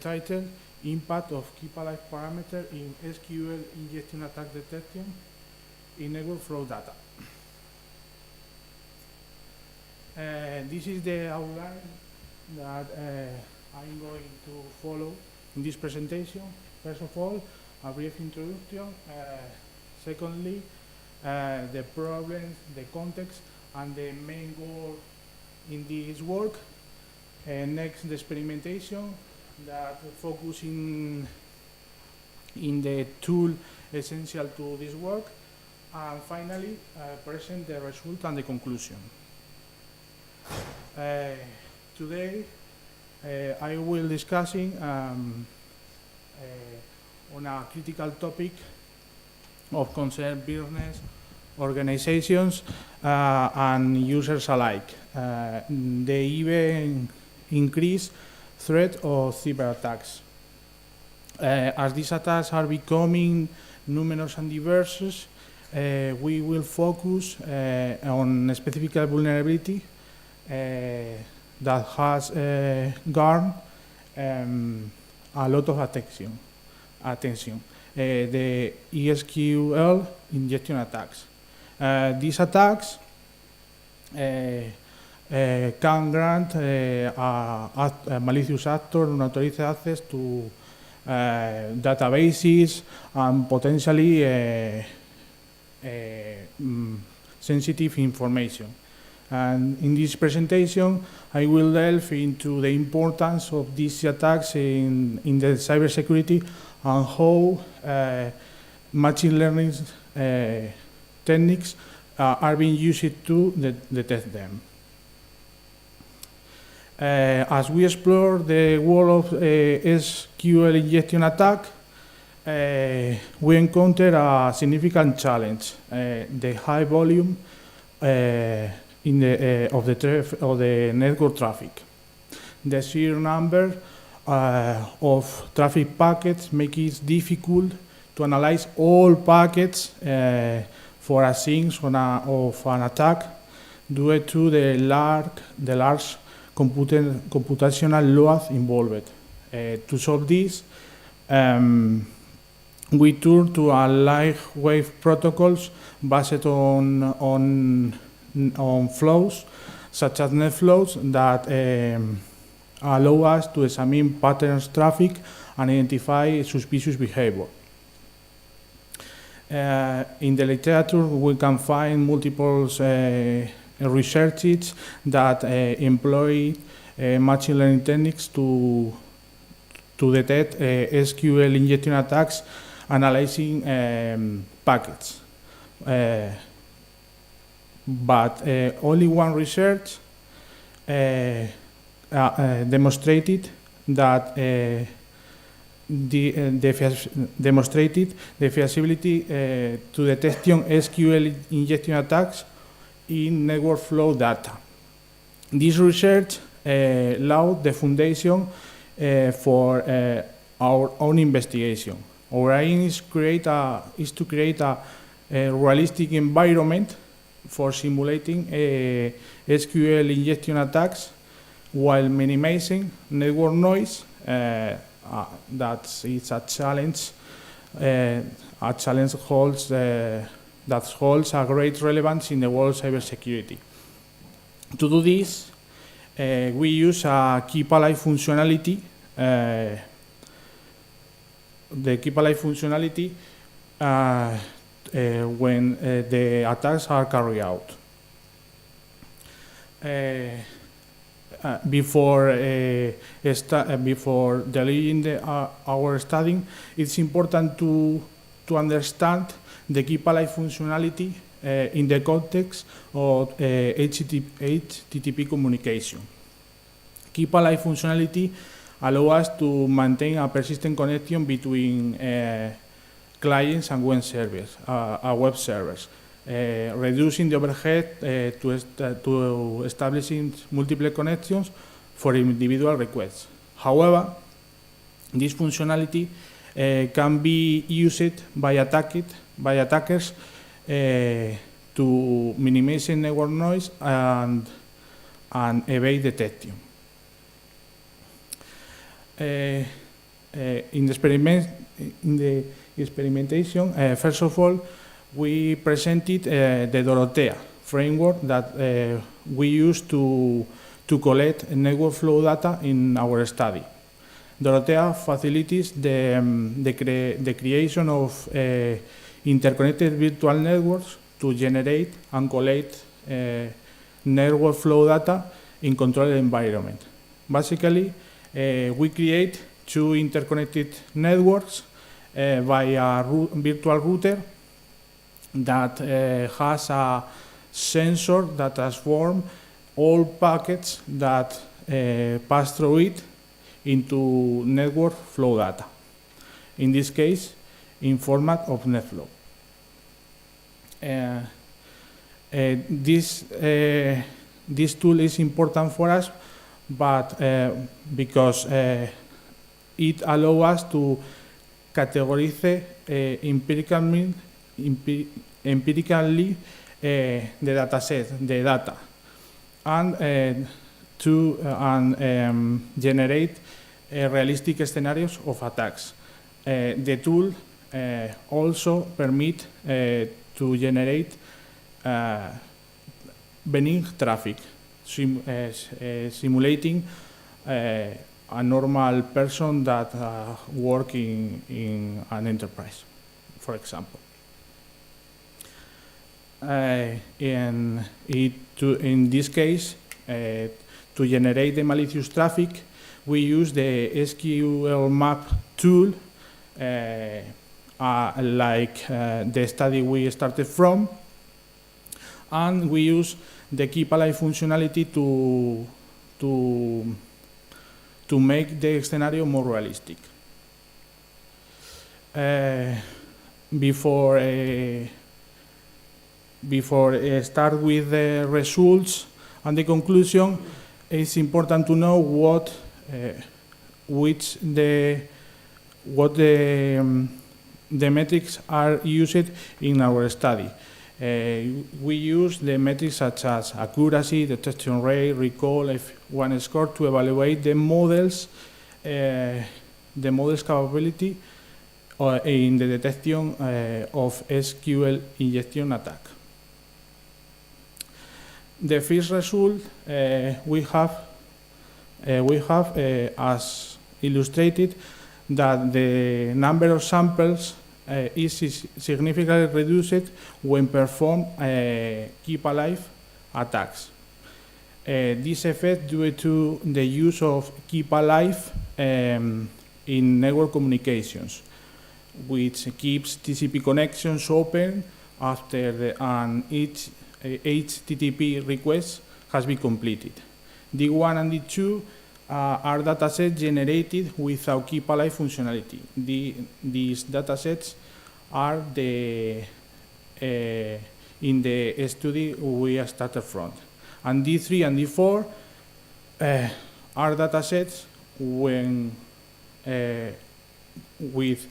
titled Impact of Keep Alive Parameter in SQL Injection Attack Detection in Network Flow Data. This is the outline that I'm going to follow in this presentation. First of all, a brief introduction. Secondly, the problems, the context, and the main goal in this work. Next, the experimentation that focus in the tool essential to this work. And finally, present the result and the conclusion. Today, I will discussing on a critical topic of concern business, organizations, and users alike. The even increased threat of cyber attacks. As these attacks are becoming numerous and diverse, we will focus on a specific vulnerability that has garnered a lot of attention. The SQL injection attacks. These attacks can grant a malicious actor unauthorized access to databases and potentially sensitive information. And in this presentation, I will delve into the importance of these attacks in the cybersecurity and how machine learning techniques are being used to detect them. As we explore the world of SQL injection attack, we encounter a significant challenge: the high volume of the network traffic. The sheer number of traffic packets make it difficult to analyze all packets for a sense of an attack due to the large computational load involved. To solve this, we turn to a lightweight protocols based on flows, such as net flows, that allow us to examine patterns traffic and identify suspicious behavior. In the literature, we can find multiple researches that employ machine learning techniques to detect SQL injection attacks, analyzing packets. But only one research demonstrated that demonstrated the feasibility to detection SQL injection attacks in network flow data. This research laid the foundation for our own investigation. Our aim is to create a realistic environment for simulating SQL injection attacks while minimizing network noise. That is a challenge. A challenge that holds a great relevance in the world of cybersecurity. To do this, we use a keep alive functionality. The keep alive functionality when the attacks are carried out. Before delivering our study, it's important to understand the keep alive functionality in the context of HTTP communication. Keep alive functionality allows us to maintain a persistent connection between clients and web servers, reducing the overhead to establishing multiple connections for individual requests. However, this functionality can be used by attackers to minimize network noise and evade detection. In the experimentation, first of all, we presented the Dorothea framework that we use to collect network flow data in our study. Dorothea facilitates the creation of interconnected virtual networks to generate and collect network flow data in controlled environment. Basically, we create two interconnected networks by a virtual router that has a sensor that transforms all packets that pass through it into network flow data. In this case, in format of NetFlow. This tool is important for us, but because it allows us to categorize empirically the data, and to generate realistic scenarios of attacks. The tool also permits to generate benign traffic, simulating a normal person that works in an enterprise, for example. In this case, to generate the malicious traffic, we use the SQL map tool, like the study we started from, and we use the keep alive functionality to make the scenario more realistic. Before start with the results and the conclusion, it's important to know what the metrics are used in our study. We use the metrics such as accuracy, detection rate, recall, F1 score to evaluate the model's capability in the detection of SQL injection attack. The first result we have as illustrated that the number of samples is significantly reduced when performed keep alive attacks. This effect due to the use of keep alive in network communications, which keeps TCP connections open after each HTTP request has been completed. D1 and D2 are datasets generated without keep alive functionality. These datasets are in the study we started from. And D3 and D4 are datasets when with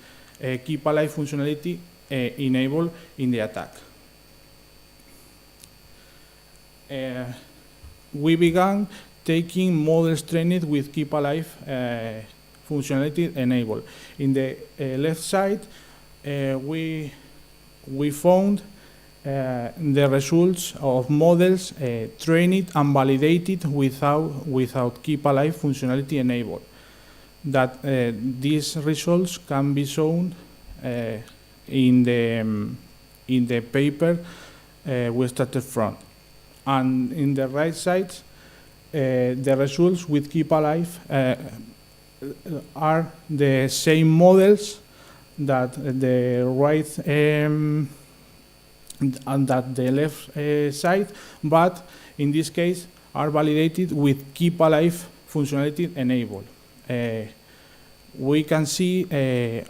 keep alive functionality enabled in the attack. We began taking models trained with keep alive functionality enabled. In the left side, we found the results of models trained and validated without keep alive functionality enabled. That these results can be shown in the paper we started from. And in the right side, the results with keep alive are the same models that the right and that the left side, but in this case are validated with keep alive functionality enabled. We can see a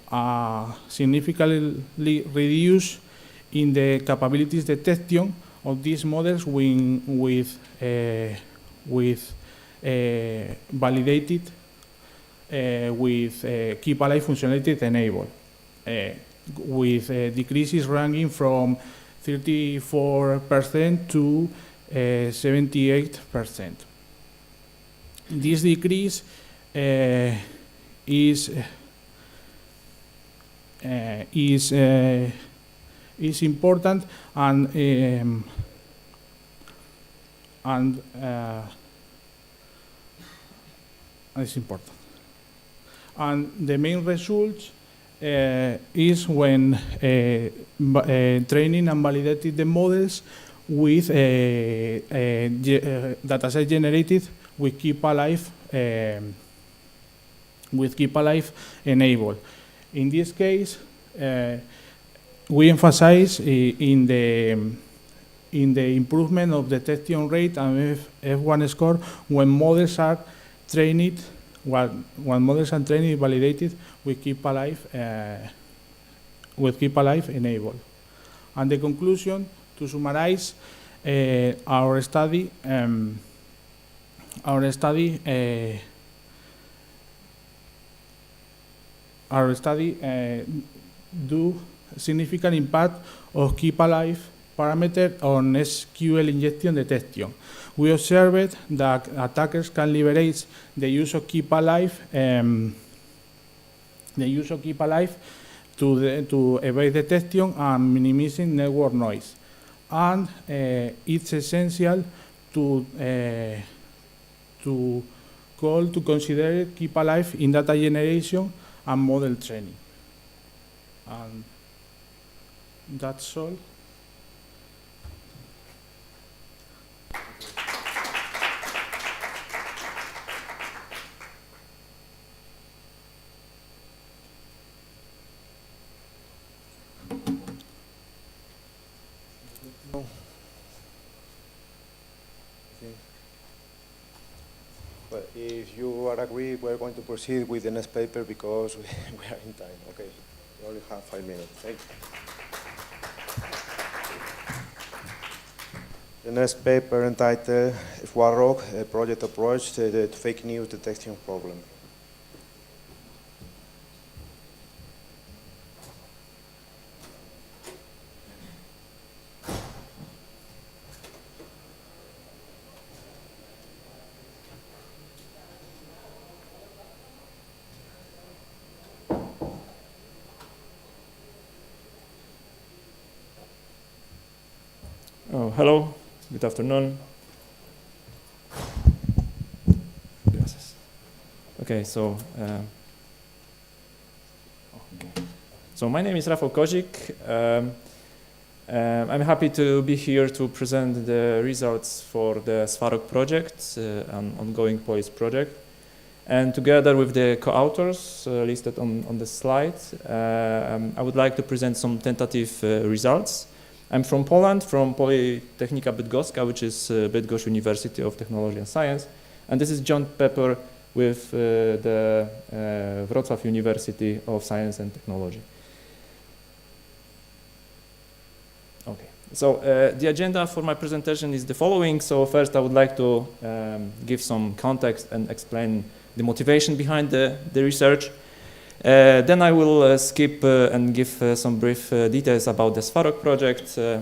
significantly reduce in the capabilities detection of these models with validated with keep alive functionality enabled, with decreases ranging from 34% to 78%. This decrease is important and it's important. And the main results is when training and validated the models with dataset generated with keep alive enabled. In this case, we emphasize in the improvement of detection rate and F1 score when models are trained, when models are trained and validated with keep alive enabled. And the conclusion, to summarize, our study do significant impact of keep alive parameter on SQL injection detection. We observed that attackers can leverage the use of keep alive to evade detection and minimizing network noise. And it's essential to consider keep alive in data generation and model training. And that's all. But if you are agree, we're going to proceed with the next paper because we are in time. Okay, we only have 5 minutes. Thank you. The next paper entitled Warrock, a project approach to the fake news detection problem. Oh, hello, good afternoon. Gracias. Okay, so my name is Rafał Kozik. I'm happy to be here to present the results for the Warrock project, an ongoing Polish project. And together with the co-authors listed on the slide, I would like to present some tentative results. I'm from Poland, from Politechnika Bydgoska, which is Bydgoszcz University of Technology and Science. And this is John Pepper with the Wrocław University of Science and Technology. Okay, so the agenda for my presentation is the following. So first I would like to give some context and explain the motivation behind the research. Then I will skip and give some brief details about the Svarog project, the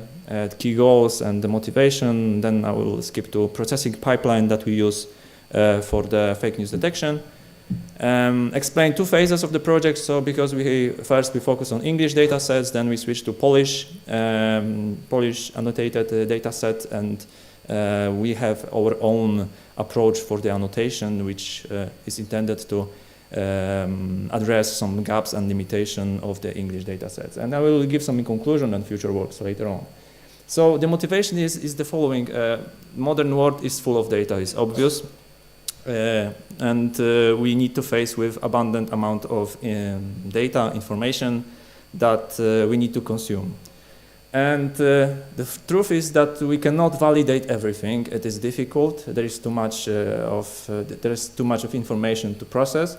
key goals and the motivation. Then I will skip to processing pipeline that we use for the fake news detection. Explain two phases of the project. So because we focus on English data sets, then we switch to Polish annotated data set, and we have our own approach for the annotation, which is intended to address some gaps and limitation of the English data sets. And I will give some conclusion and future works later on. So the motivation is the following. Modern world is full of data, it's obvious. And we need to face with abundant amount of data, information that we need to consume. And the truth is that we cannot validate everything. It is difficult. There is too much of information to process.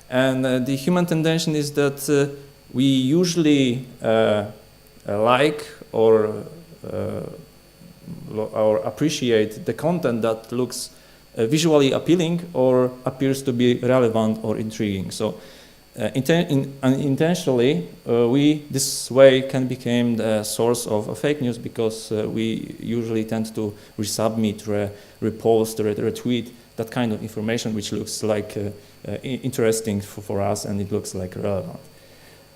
And the human tendency is that we usually like or appreciate the content that looks visually appealing or appears to be relevant or intriguing. So unintentionally, this way can become the source of fake news, because we usually tend to resubmit, repost, retweet that kind of information which looks like interesting for us, and it looks like relevant.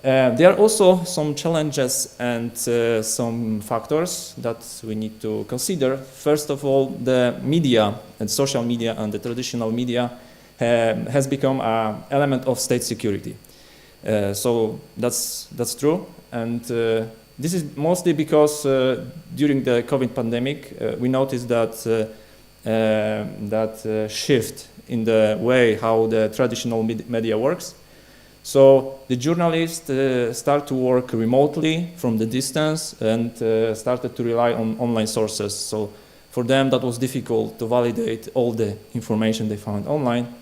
There are also some challenges and some factors that we need to consider. First of all, the media and social media and the traditional media has become an element of state security. So that's true, and this is mostly because during the COVID pandemic we noticed that shift in the way how the traditional media works. So the journalists start to work remotely from the distance and started to rely on online sources. So for them that was difficult to validate all the information they found online.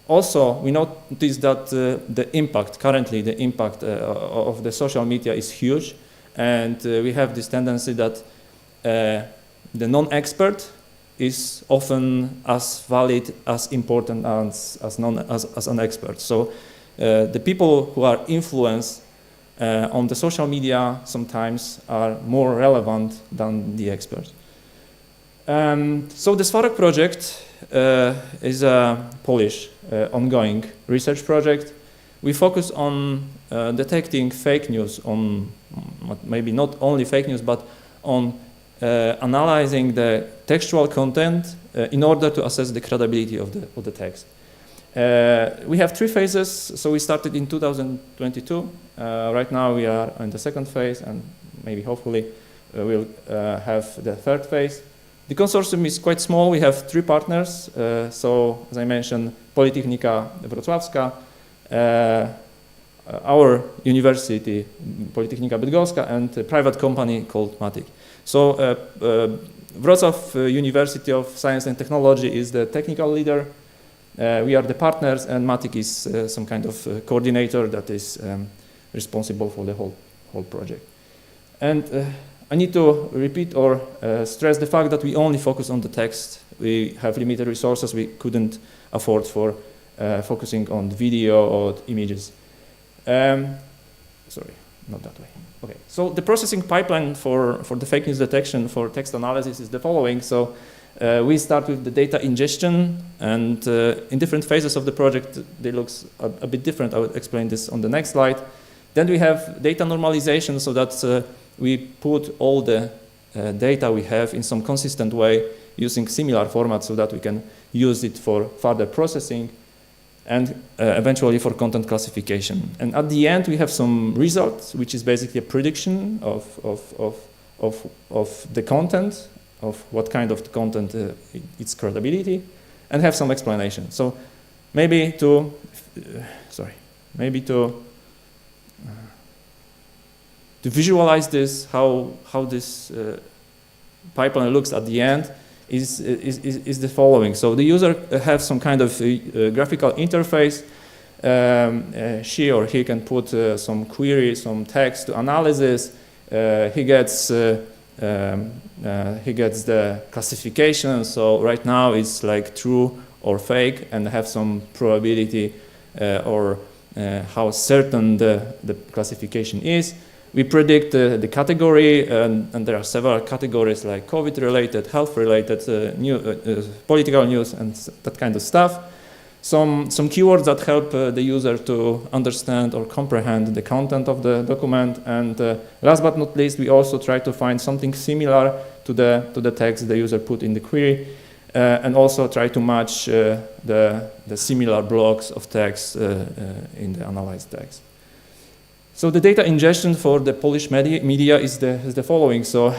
Also, we noticed that currently the impact of the social media is huge, and we have this tendency that the non-expert is often as valid, as important as an expert. So the people who are influenced on the social media sometimes are more relevant than the experts. So the Svarog project is a Polish ongoing research project. We focus on detecting fake news, on maybe not only fake news, but on analyzing the textual content in order to assess the credibility of the text. We have three phases. So we started in 2022. Right now we are in the second phase, and maybe hopefully we'll have the third phase. The consortium is quite small. We have three partners. So as I mentioned, Politechnika Wrocławska, our university, Politechnika Bydgoska, and a private company called Matic. So Wrocław University of Science and Technology is the technical leader. We are the partners, and Matic is some kind of coordinator that is responsible for the whole project. And I need to repeat or stress the fact that we only focus on the text. We have limited resources. We couldn't afford for focusing on video or images. Sorry, not that way. Okay, so the processing pipeline for the fake news detection for text analysis is the following. So we start with the data ingestion, and in different phases of the project, they look a bit different. I will explain this on the next slide. Then we have data normalization, so that we put all the data we have in some consistent way using similar formats, so that we can use it for further processing and eventually for content classification. And at the end, we have some results, which is basically a prediction of the content, of what kind of content its credibility, and have some explanation. So maybe to visualize this, how this pipeline looks at the end, is the following. So the user has some kind of graphical interface. She or he can put some query, some text to analysis. He gets the classification. So right now it's like true or fake, and have some probability or how certain the classification is. We predict the category, and there are several categories like COVID-related, health-related, political news, and that kind of stuff. Some keywords that help the user to understand or comprehend the content of the document. And last but not least, we also try to find something similar to the text the user put in the query, and also try to match the similar blocks of text in the analyzed text. So the data ingestion for the Polish media is the following. So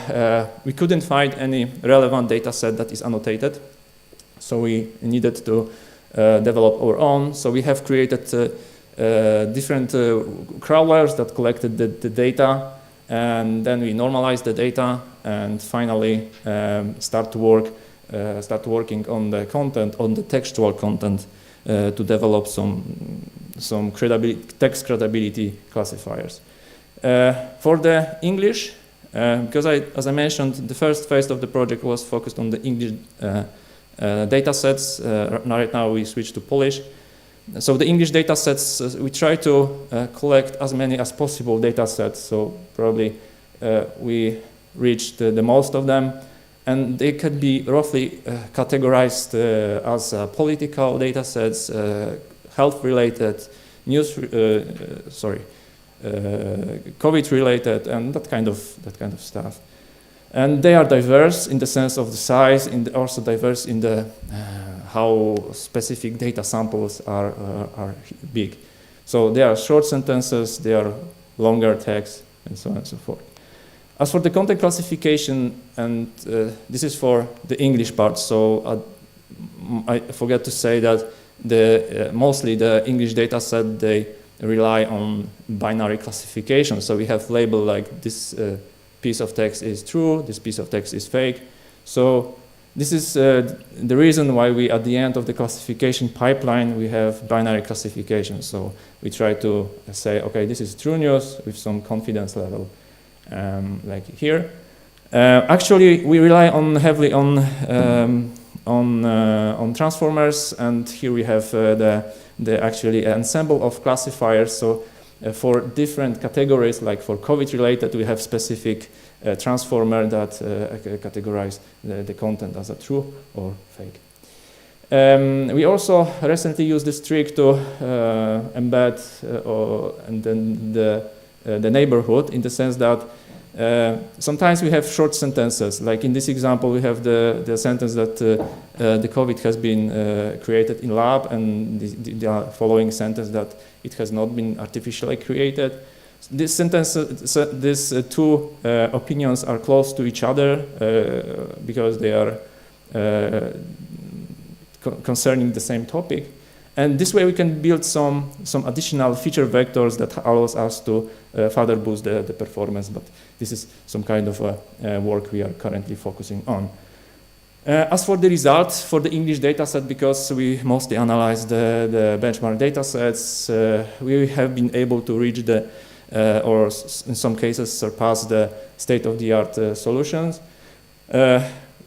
we couldn't find any relevant data set that is annotated. So we needed to develop our own. So we have created different crawlers that collected the data, and then we normalized the data, and finally start working on the content, on the textual content, to develop some text credibility classifiers. For the English, because as I mentioned, the first phase of the project was focused on the English data sets. Right now we switch to Polish. So the English data sets, we try to collect as many as possible data sets. So probably we reached the most of them. And they can be roughly categorized as political data sets, health-related, COVID-related, and that kind of stuff. And they are diverse in the sense of the size, and also diverse in the how specific data samples are big. So they are short sentences, they are longer text, and so on and so forth. As for the content classification, and this is for the English part, so I forgot to say that mostly the English data set, they rely on binary classification. So we have labeled like this piece of text is true, this piece of text is fake. So this is the reason why we, at the end of the classification pipeline, we have binary classification. So we try to say, okay, this is true news with some confidence level. Like here. Actually, we rely heavily on transformers, and here we have the actually ensemble of classifiers. So for different categories, like for COVID-related, we have specific transformer that categorize the content as a true or fake. We also recently used this trick to embed and then the neighborhood, in the sense that sometimes we have short sentences. Like in this example, we have the sentence that the COVID has been created in lab, and the following sentence that it has not been artificially created. This sentence, these two opinions are close to each other because they are concerning the same topic. And this way we can build some additional feature vectors that allows us to further boost the performance, but this is some kind of work we are currently focusing on. As for the results for the English dataset, because we mostly analyze the benchmark datasets, we have been able to reach or in some cases surpass the state-of-the-art solutions.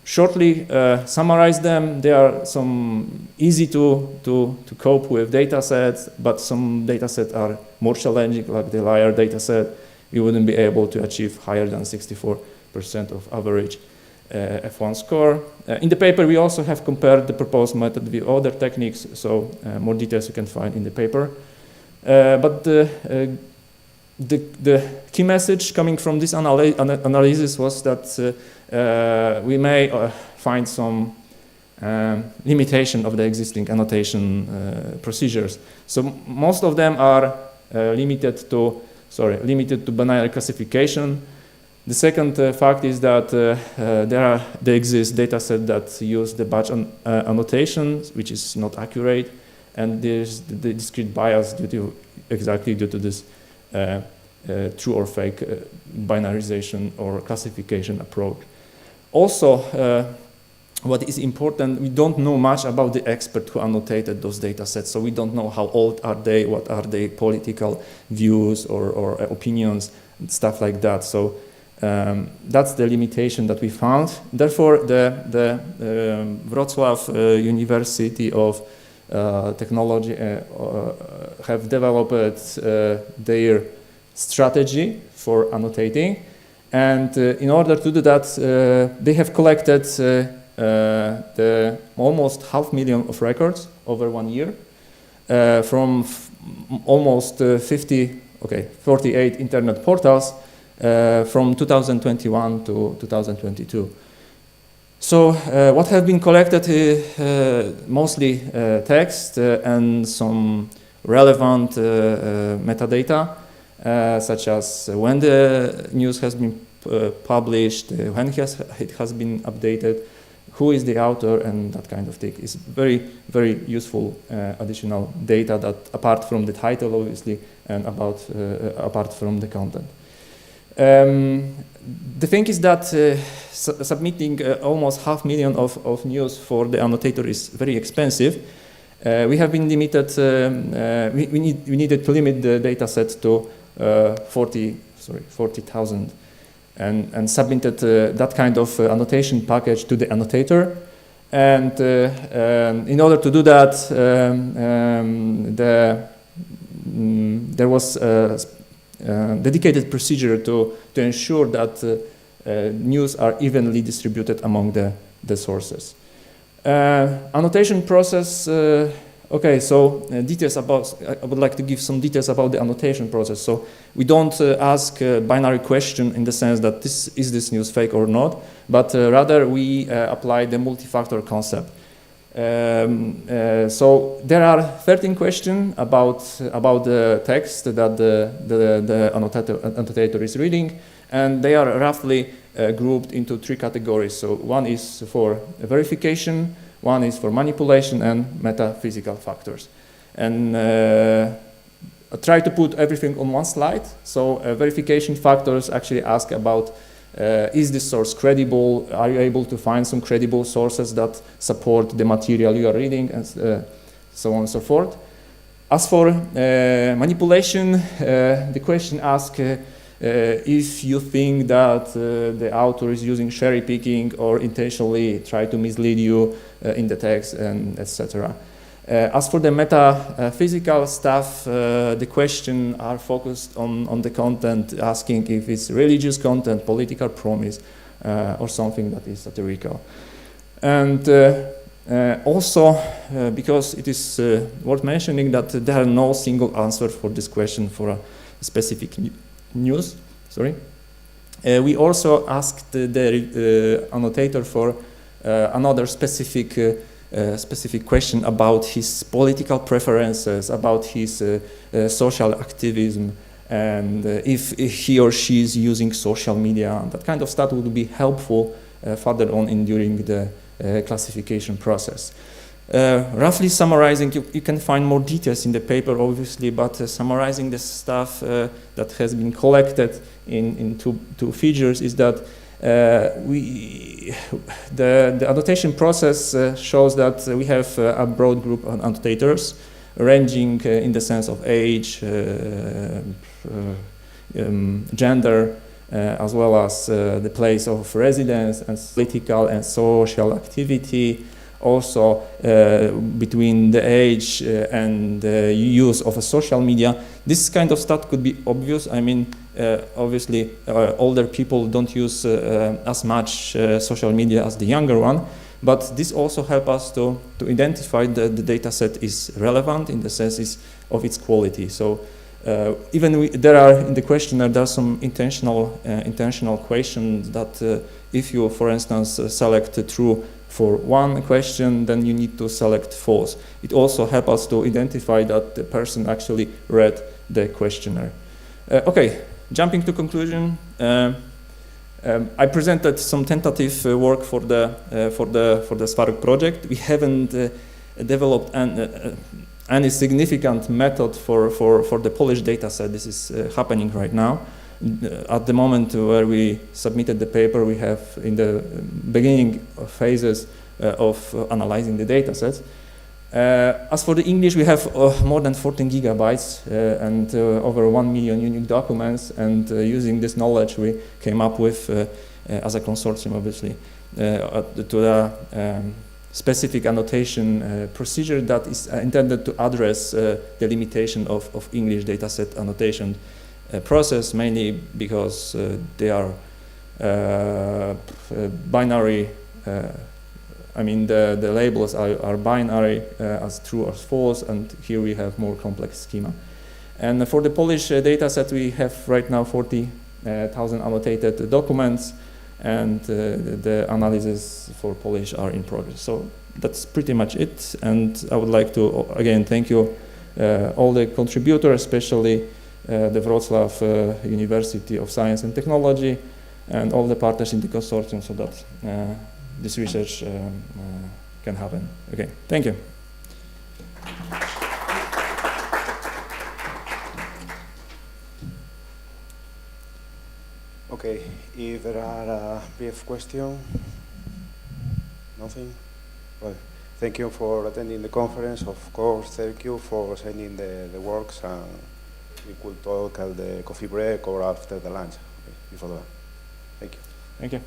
Shortly summarize them. There are some easy to cope with data sets, but some data sets are more challenging, like the liar data set. We wouldn't be able to achieve higher than 64% of average F1 score. In the paper, we also have compared the proposed method with other techniques, so more details you can find in the paper. But the key message coming from this analysis was that we may find some limitation of the existing annotation procedures. So most of them are limited to binary classification. The second fact is that there exist dataset that use the batch annotation, which is not accurate, and there's the discrete bias exactly due to this true or fake binarization or classification approach. Also, what is important, we don't know much about the expert who annotated those data sets, so we don't know how old are they, what are their political views or opinions, and stuff like that. So that's the limitation that we found. Therefore, the Wrocław University of Technology have developed their strategy for annotating. And in order to do that, they have collected almost 500,000 of records over 1 year from almost 48 internet portals from 2021 to 2022. So what have been collected mostly text and some relevant metadata, such as when the news has been published, when it has been updated, who is the author, and that kind of thing. Is very, very useful additional data that, apart from the title, obviously, and apart from the content. The thing is that submitting almost 500,000 of news for the annotator is very expensive. We have been limited. We needed to limit the data set to 40,000, and submitted that kind of annotation package to the annotator. And in order to do that, there was a dedicated procedure to ensure that news are evenly distributed among the sources. Annotation process. Okay, so details about. I would like to give some details about the annotation process. So we don't ask a binary question in the sense that is this news fake or not, but rather we apply the multi-factor concept. So there are 13 questions about the text that the annotator is reading, and they are roughly grouped into 3 categories. So one is for verification, one is for manipulation, and metaphysical factors. And I try to put everything on one slide. So verification factors actually ask about is this source credible? Are you able to find some credible sources that support the material you are reading, and so on and so forth. As for manipulation, the question asks if you think that the author is using cherry picking or intentionally try to mislead you in the text, and etc. As for the metaphysical stuff, the questions are focused on the content, asking if it's religious content, political promise, or something that is satirical. And also, because it is worth mentioning that there are no single answer for this question for a specific news. Sorry. We also asked the annotator for another specific question about his political preferences, about his social activism, and if he or she is using social media. That kind of stuff would be helpful further on during the classification process. Roughly summarizing, you can find more details in the paper, obviously, but summarizing the stuff that has been collected in two features is that the annotation process shows that we have a broad group of annotators, ranging in the sense of age, gender, as well as the place of residence, and political and social activity. Also, between the age and the use of a social media, this kind of stuff could be obvious. I mean, obviously, older people don't use as much social media as the younger one, but this also helps us to identify that the data set is relevant in the sense of its quality. So even there are in the questionnaire, there are some intentional questions that if you, for instance, select true for one question, then you need to select false. It also helps us to identify that the person actually read the questionnaire. Okay, jumping to conclusion. I presented some tentative work for the Spark project. We haven't developed any significant method for the Polish data set. This is happening right now. At the moment where we submitted the paper, we have in the beginning phases of analyzing the data sets. As for the English, we have more than 14 gigabytes and over 1 million unique documents, and using this knowledge we came up with, as a consortium obviously, to the specific annotation procedure that is intended to address the limitation of English dataset annotation process, mainly because they are binary. I mean, the labels are binary as true or false, and here we have more complex schema. And for the Polish dataset, we have right now 40,000 annotated documents, and the analysis for Polish are in progress. So that's pretty much it, and I would like to again thank you all the contributors, especially the Wrocław University of Science and Technology, and all the partners in the consortium, so that this research can happen. Okay, thank you. Okay, if there are brief questions, nothing? Well, thank you for attending the conference. Of course, thank you for sending the works, and we could talk at the coffee break or after the lunch, okay, before that. Thank you. Thank you.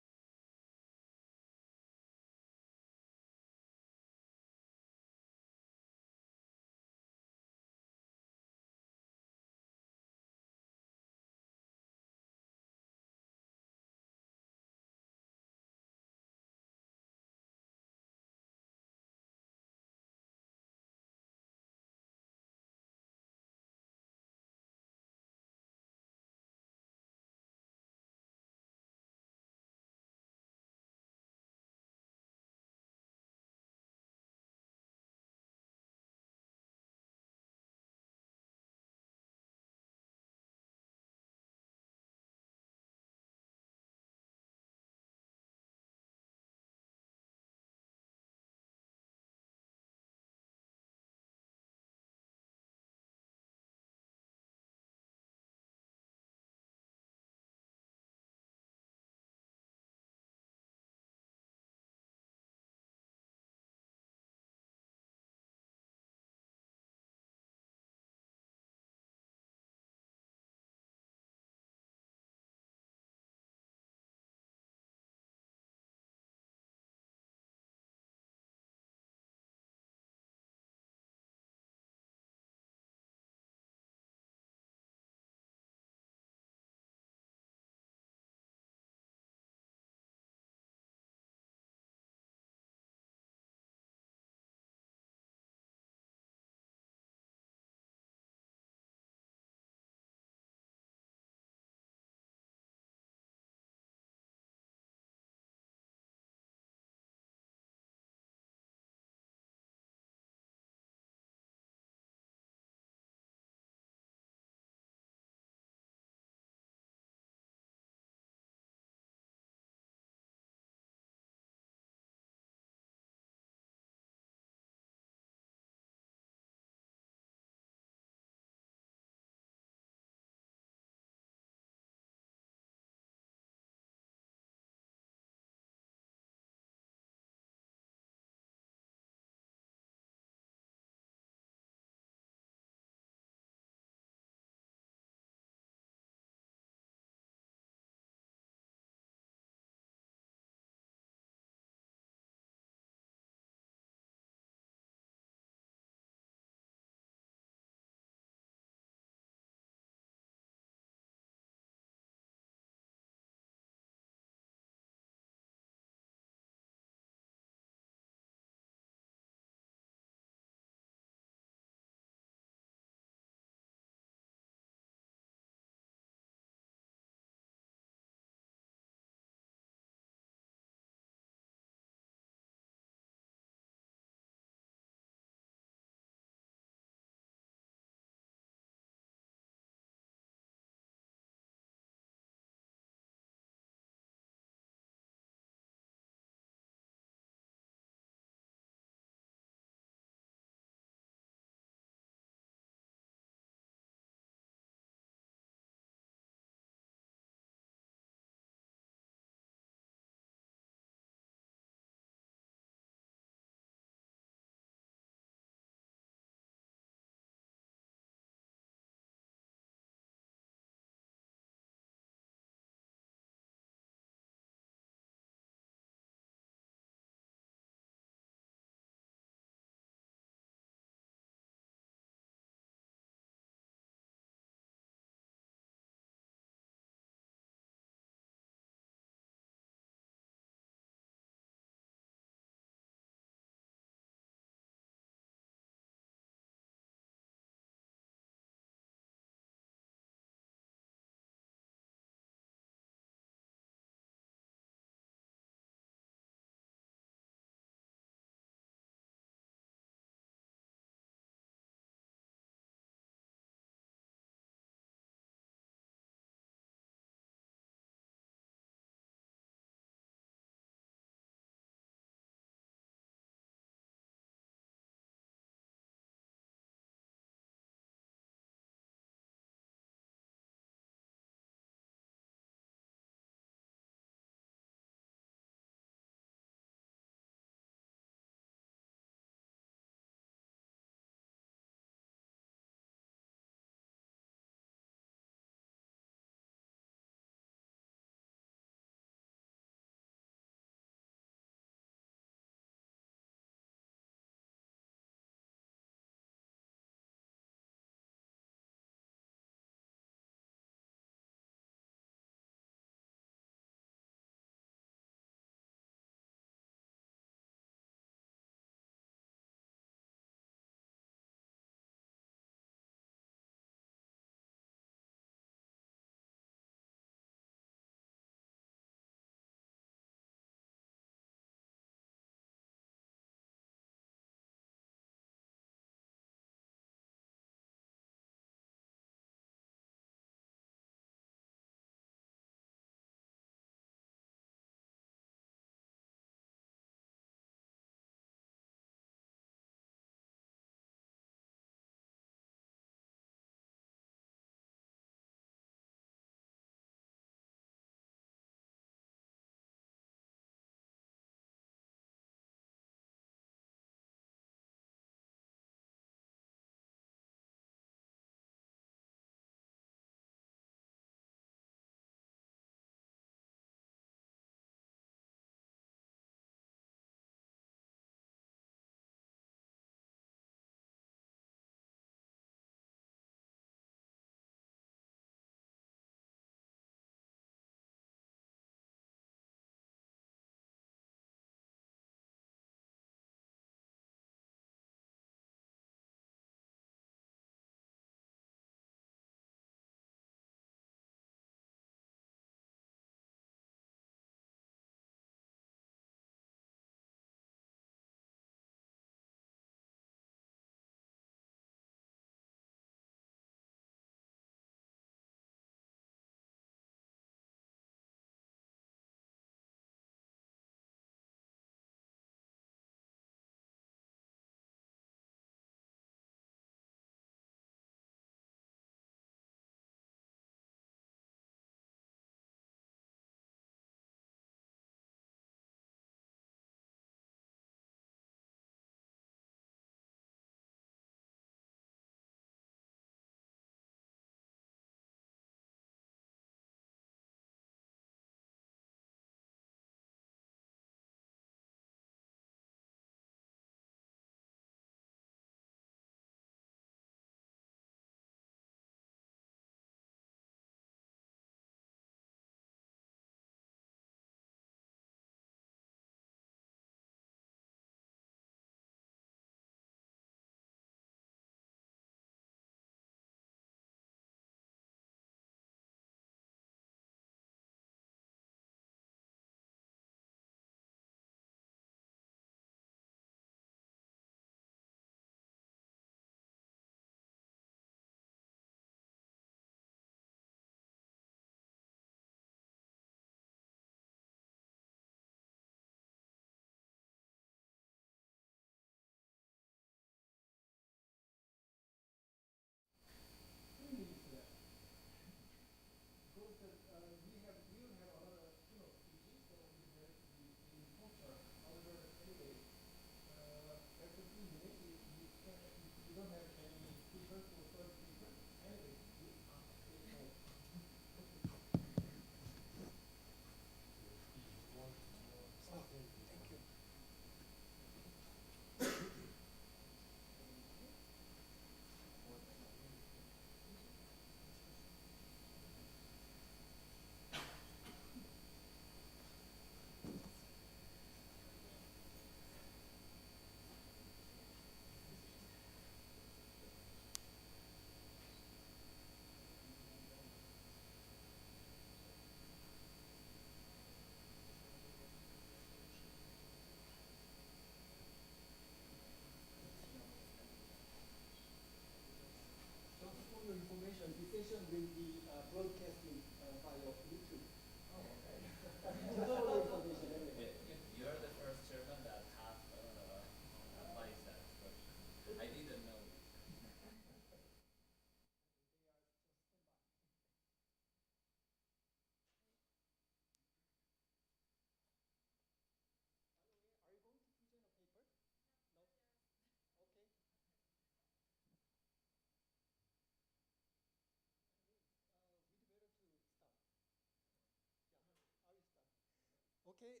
Okay,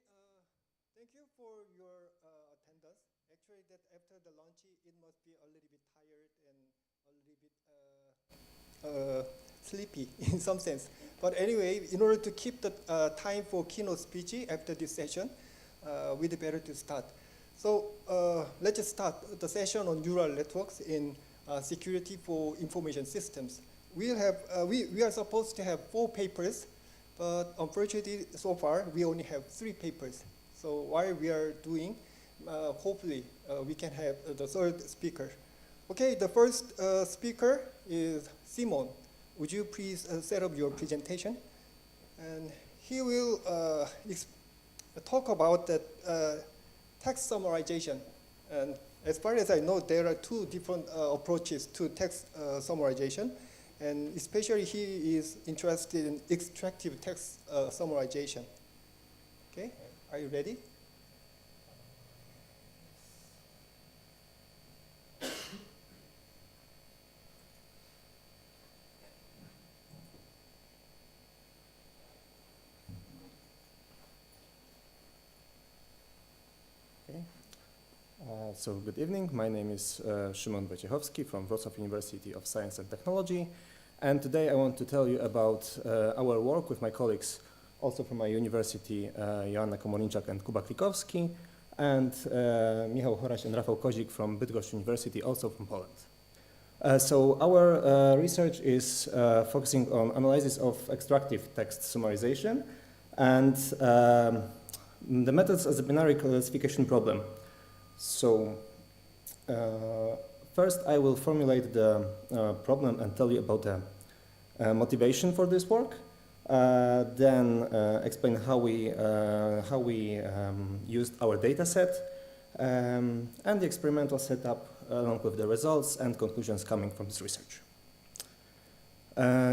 thank you for your attendance. Actually, that after the lunch, it must be a little bit tired and a little bit sleepy in some sense. But anyway, in order to keep the time for keynote speech after this session, we'd better to start. So let's just start the session on neural networks in security for information systems. We are supposed to have 4 papers, but unfortunately, so far, we only have 3 papers. So while we are doing, hopefully, we can have the third speaker. Okay, the first speaker is Simon. Would you please set up your presentation? And he will talk about that text summarization. And as far as I know, there are 2 different approaches to text summarization. And especially he is interested in extractive text summarization. Okay, are you ready? Okay. So good evening. My name is Szymon Wojciechowski from Wrocław University of Science and Technology. And today I want to tell you about our work with my colleagues, also from my university, Joanna Komorniczak and Kuba Klikowski, and Michał Horaś and Rafał Kozik from Bydgoszcz University, also from Poland. So our research is focusing on analysis of extractive text summarization and the methods as a binary classification problem. So first I will formulate the problem and tell you about the motivation for this work. Then explain how we used our data set and the experimental setup along with the results and conclusions coming from this research.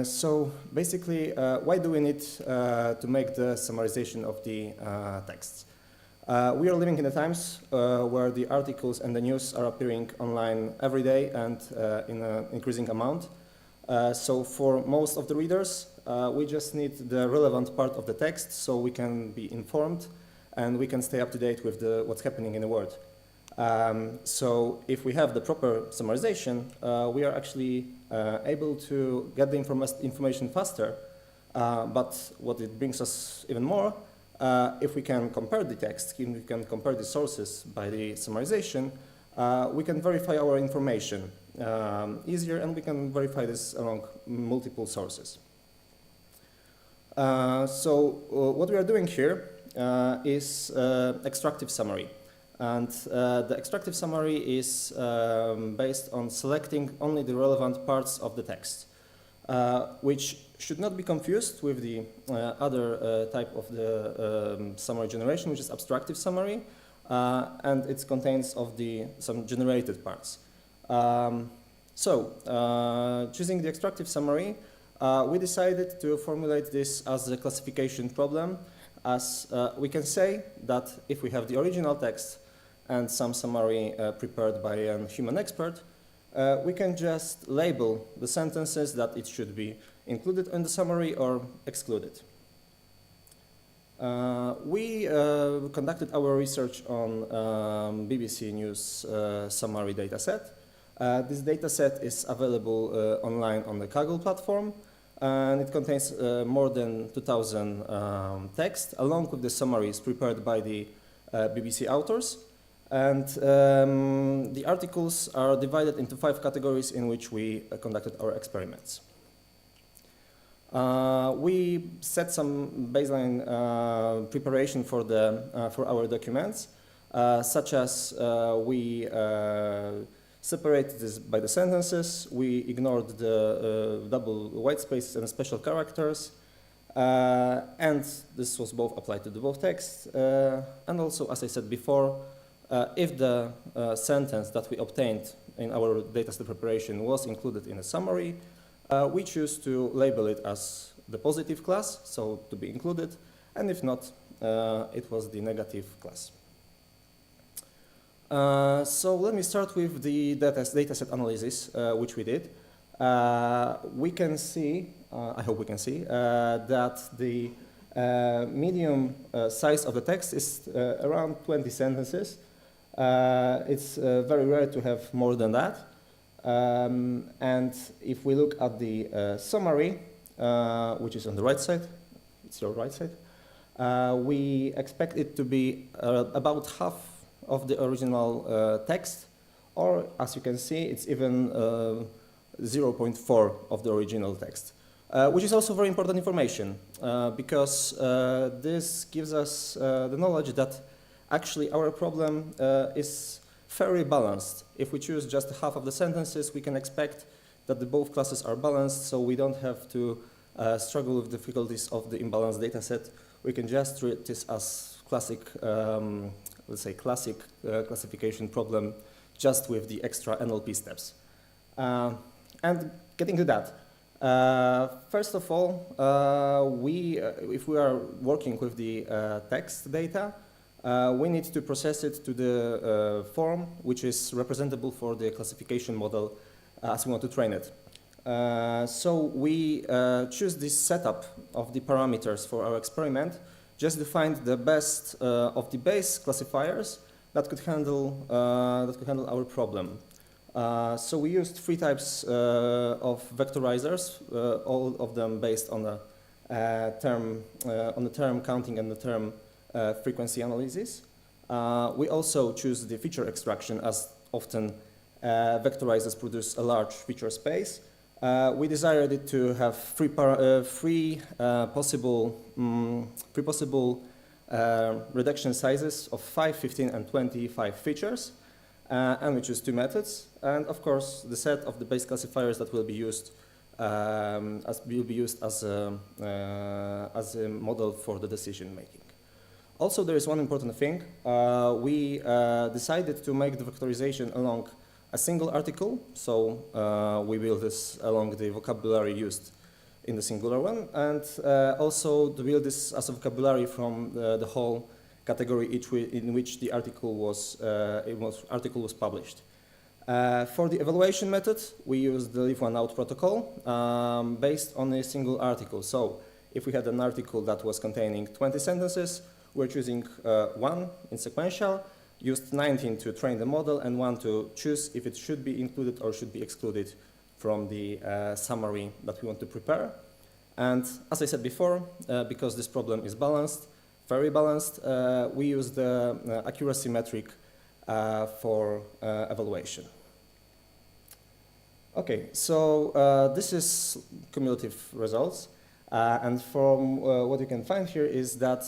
So basically, why do we need to make the summarization of the texts? We are living in the times where the articles and the news are appearing online every day and in an increasing amount. So for most of the readers, we just need the relevant part of the text so we can be informed and we can stay up to date with what's happening in the world. So if we have the proper summarization, we are actually able to get the information faster. But what it brings us even more, if we can compare the text, if we can compare the sources by the summarization, we can verify our information easier, and we can verify this along multiple sources. So what we are doing here is extractive summary. And the extractive summary is based on selecting only the relevant parts of the text, which should not be confused with the other type of the summary generation, which is abstractive summary, and it contains of some generated parts. Choosing the extractive summary, we decided to formulate this as a classification problem, as we can say that if we have the original text and some summary prepared by a human expert, we can just label the sentences that it should be included in the summary or excluded. We conducted our research on BBC News summary dataset. This dataset is available online on the Kaggle platform, and it contains more than 2,000 texts, along with the summaries prepared by the BBC authors. And the articles are divided into 5 categories in which we conducted our experiments. We set some baseline preparation for our documents, such as we separated this by the sentences, we ignored the double white spaces and special characters, and this was both applied to the both texts, and also, as I said before, if the sentence that we obtained in our dataset preparation was included in a summary, we choose to label it as the positive class, so to be included, and if not, it was the negative class. So let me start with the dataset analysis, which we did. We can see, I hope we can see, that the Medium size of the text is around 20 sentences. It's very rare to have more than that. And if we look at the summary, which is on the right side, it's your right side, we expect it to be about half of the original text, or as you can see, it's even 0.4 of the original text, which is also very important information because this gives us the knowledge that actually our problem is fairly balanced. If we choose just half of the sentences, we can expect that the both classes are balanced, so we don't have to struggle with difficulties of the imbalanced data set. We can just treat this as classic, let's say classic classification problem just with the extra NLP steps. And getting to that, first of all, if we are working with the text data, we need to process it to the form which is representable for the classification model as we want to train it. So we choose this setup of the parameters for our experiment just to find the best of the base classifiers that could handle our problem. So we used 3 types of vectorizers, all of them based on the term counting and the term frequency analysis. We also choose the feature extraction, as often vectorizers produce a large feature space. We desired it to have three possible reduction sizes of 5, 15, and 25 features, and we choose 2 methods. And of course, the set of the base classifiers that will be used as a model for the decision making. Also, there is one important thing. We decided to make the vectorization along a single article, so we build this along the vocabulary used in the singular one, and also to build this as a vocabulary from the whole category in which the article was published. For the evaluation method, we used the leave one out protocol based on a single article. So if we had an article that was containing 20 sentences, we're choosing 1 in sequential, used 19 to train the model, and 1 to choose if it should be included or should be excluded from the summary that we want to prepare. And as I said before, because this problem is balanced, very balanced, we use the accuracy metric for evaluation. Okay, so this is cumulative results. And from what you can find here is that,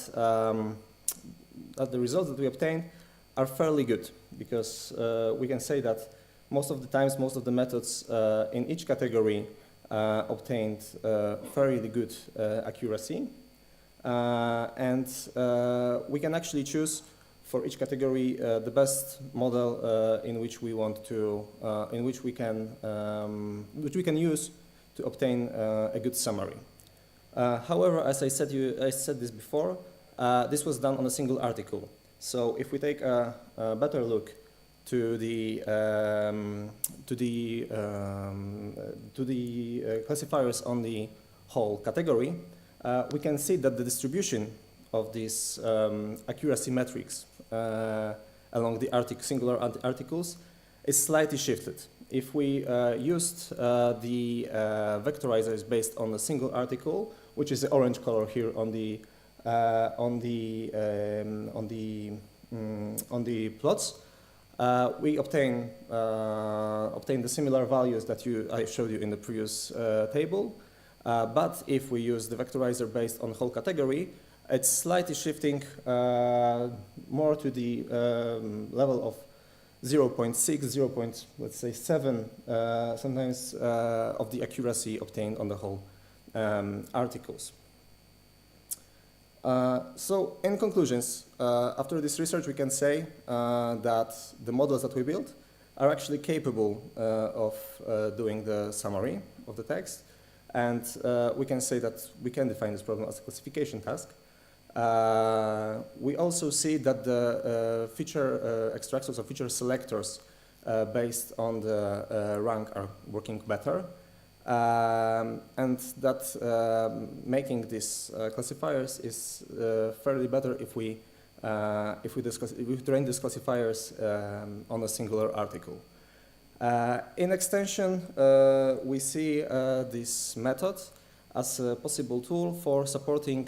that the results that we obtained are fairly good, because we can say that most of the times, most of the methods in each category obtained fairly good accuracy. And we can actually choose for each category the best model in which we want to, which we can use to obtain a good summary. However, as I said this before, this was done on a single article. So if we take a better look to the classifiers on the whole category, we can see that the distribution of these accuracy metrics along the singular articles is slightly shifted. If we used the vectorizers based on a single article, which is the orange color here on the plots, we obtain the similar values that I showed you in the previous table. But if we use the vectorizer based on whole category, it's slightly shifting more to the level of 0.6, let's say 7, sometimes of the accuracy obtained on the whole articles. So in conclusions, after this research we can say that the models that we built are actually capable of doing the summary of the text, and we can say that we can define this problem as a classification task. We also see that the feature extractors or feature selectors based on the rank are working better. And that making these classifiers is fairly better if we train these classifiers on a singular article. In extension, we see this method as a possible tool for supporting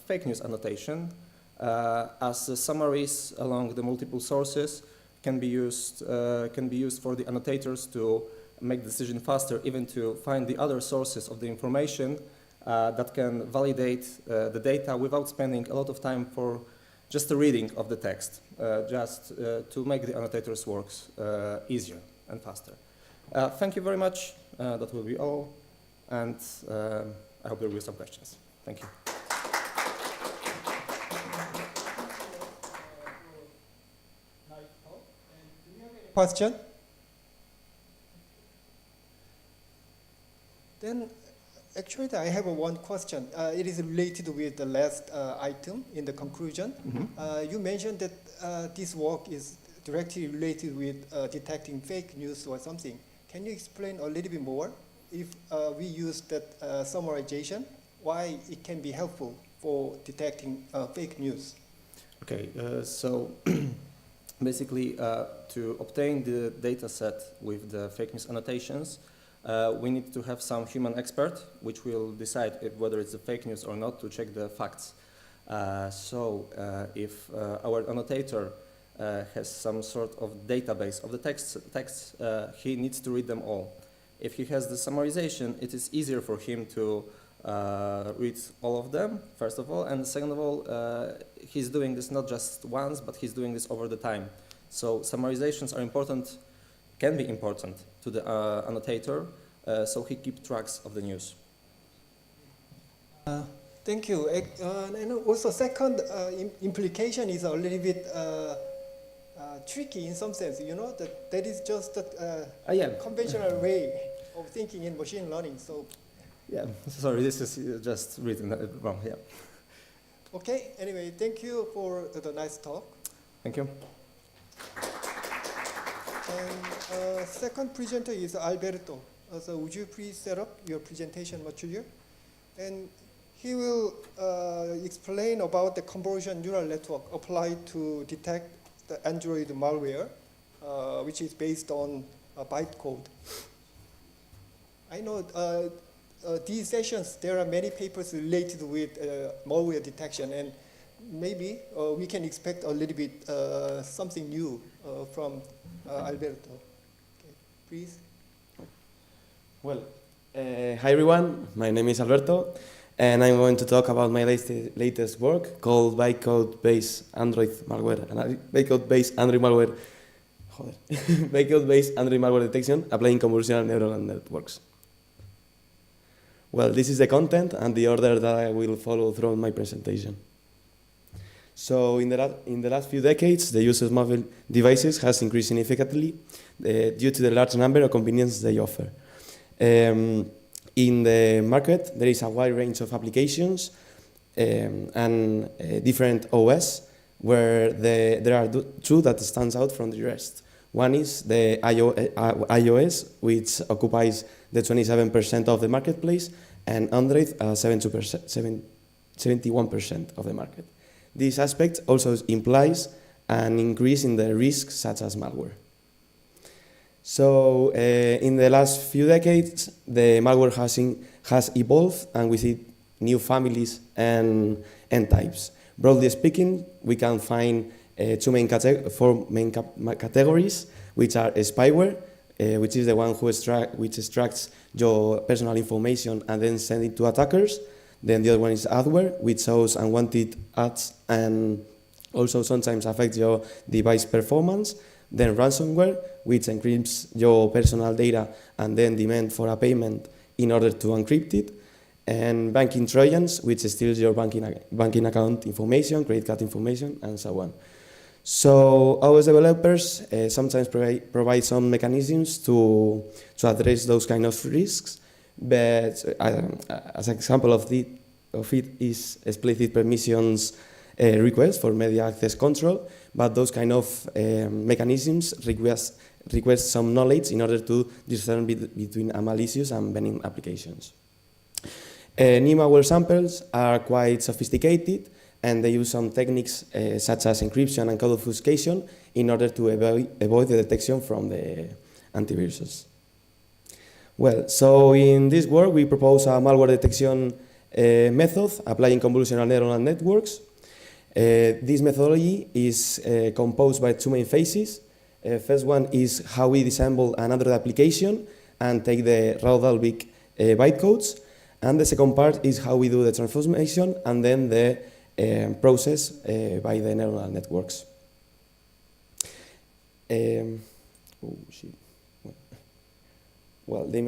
fake news annotation, as the summaries along the multiple sources can be used for the annotators to make the decision faster, even to find the other sources of the information that can validate the data without spending a lot of time for just the reading of the text, just to make the annotators' works easier and faster. Thank you very much. That will be all. And I hope there will be some questions. Thank you. Question? Then, actually, I have one question. It is related with the last item in the conclusion. You mentioned that this work is directly related with detecting fake news or something. Can you explain a little bit more? If we use that summarization, why it can be helpful for detecting fake news? Okay, so basically, to obtain the data set with the fake news annotations, we need to have some human expert which will decide whether it's a fake news or not to check the facts. If our annotator has some sort of database of the texts, he needs to read them all. If he has the summarization, it is easier for him to read all of them, first of all, and second of all, he's doing this not just once, but he's doing this over the time. So summarizations are important, can be important to the annotator, so he keeps tracks of the news. Thank you. And also second implication is a little bit tricky in some sense, you know, that is just a conventional way of thinking in machine learning. So, yeah, sorry, this is just written wrong, yeah. Okay, anyway, thank you for the nice talk. Thank you. And second presenter is Alberto. So would you please set up your presentation material? And he will explain about the convolution neural network applied to detect the Android malware, which is based on bytecode. I know these sessions, there are many papers related with malware detection, and maybe we can expect a little bit something new from Alberto. Okay, please. Well, hi everyone, my name is Alberto, and I'm going to talk about my latest work called bytecode-based Android malware, bytecode-based Android malware, bytecode-based Android malware detection applying convolutional neural networks. Well, this is the content and the order that I will follow throughout my presentation. So in the last few decades, the use of mobile devices has increased significantly due to the large number of conveniences they offer. In the market, there is a wide range of applications and different OS, where there are two that stands out from the rest. One is the iOS, which occupies the 27% of the marketplace, and Android 71% of the market. This aspect also implies an increase in the risks such as malware. So in the last few decades, the malware has evolved, and we see new families and types. Broadly speaking, we can find four main categories, which are spyware, which is the one which extracts your personal information and then sends it to attackers. Then the other one is adware, which shows unwanted ads and also sometimes affects your device performance. Then ransomware, which encrypts your personal data and then demand for a payment in order to encrypt it. And banking trojans, which steals your banking account information, credit card information, and so on. So iOS developers sometimes provide some mechanisms to address those kind of risks, but as an example of it is explicit permissions requests for media access control, but those kind of mechanisms request some knowledge in order to discern between malicious and benign applications. New malware samples are quite sophisticated, and they use some techniques such as encryption and code obfuscation in order to avoid the detection from the antiviruses. Well, so in this work we propose a malware detection method applying convolutional neural networks. This methodology is composed by two main phases. First one is how we disassemble an Android application and take the raw Dalvik bytecodes. And the second part is how we do the transformation and then the process by the neural networks. Well, the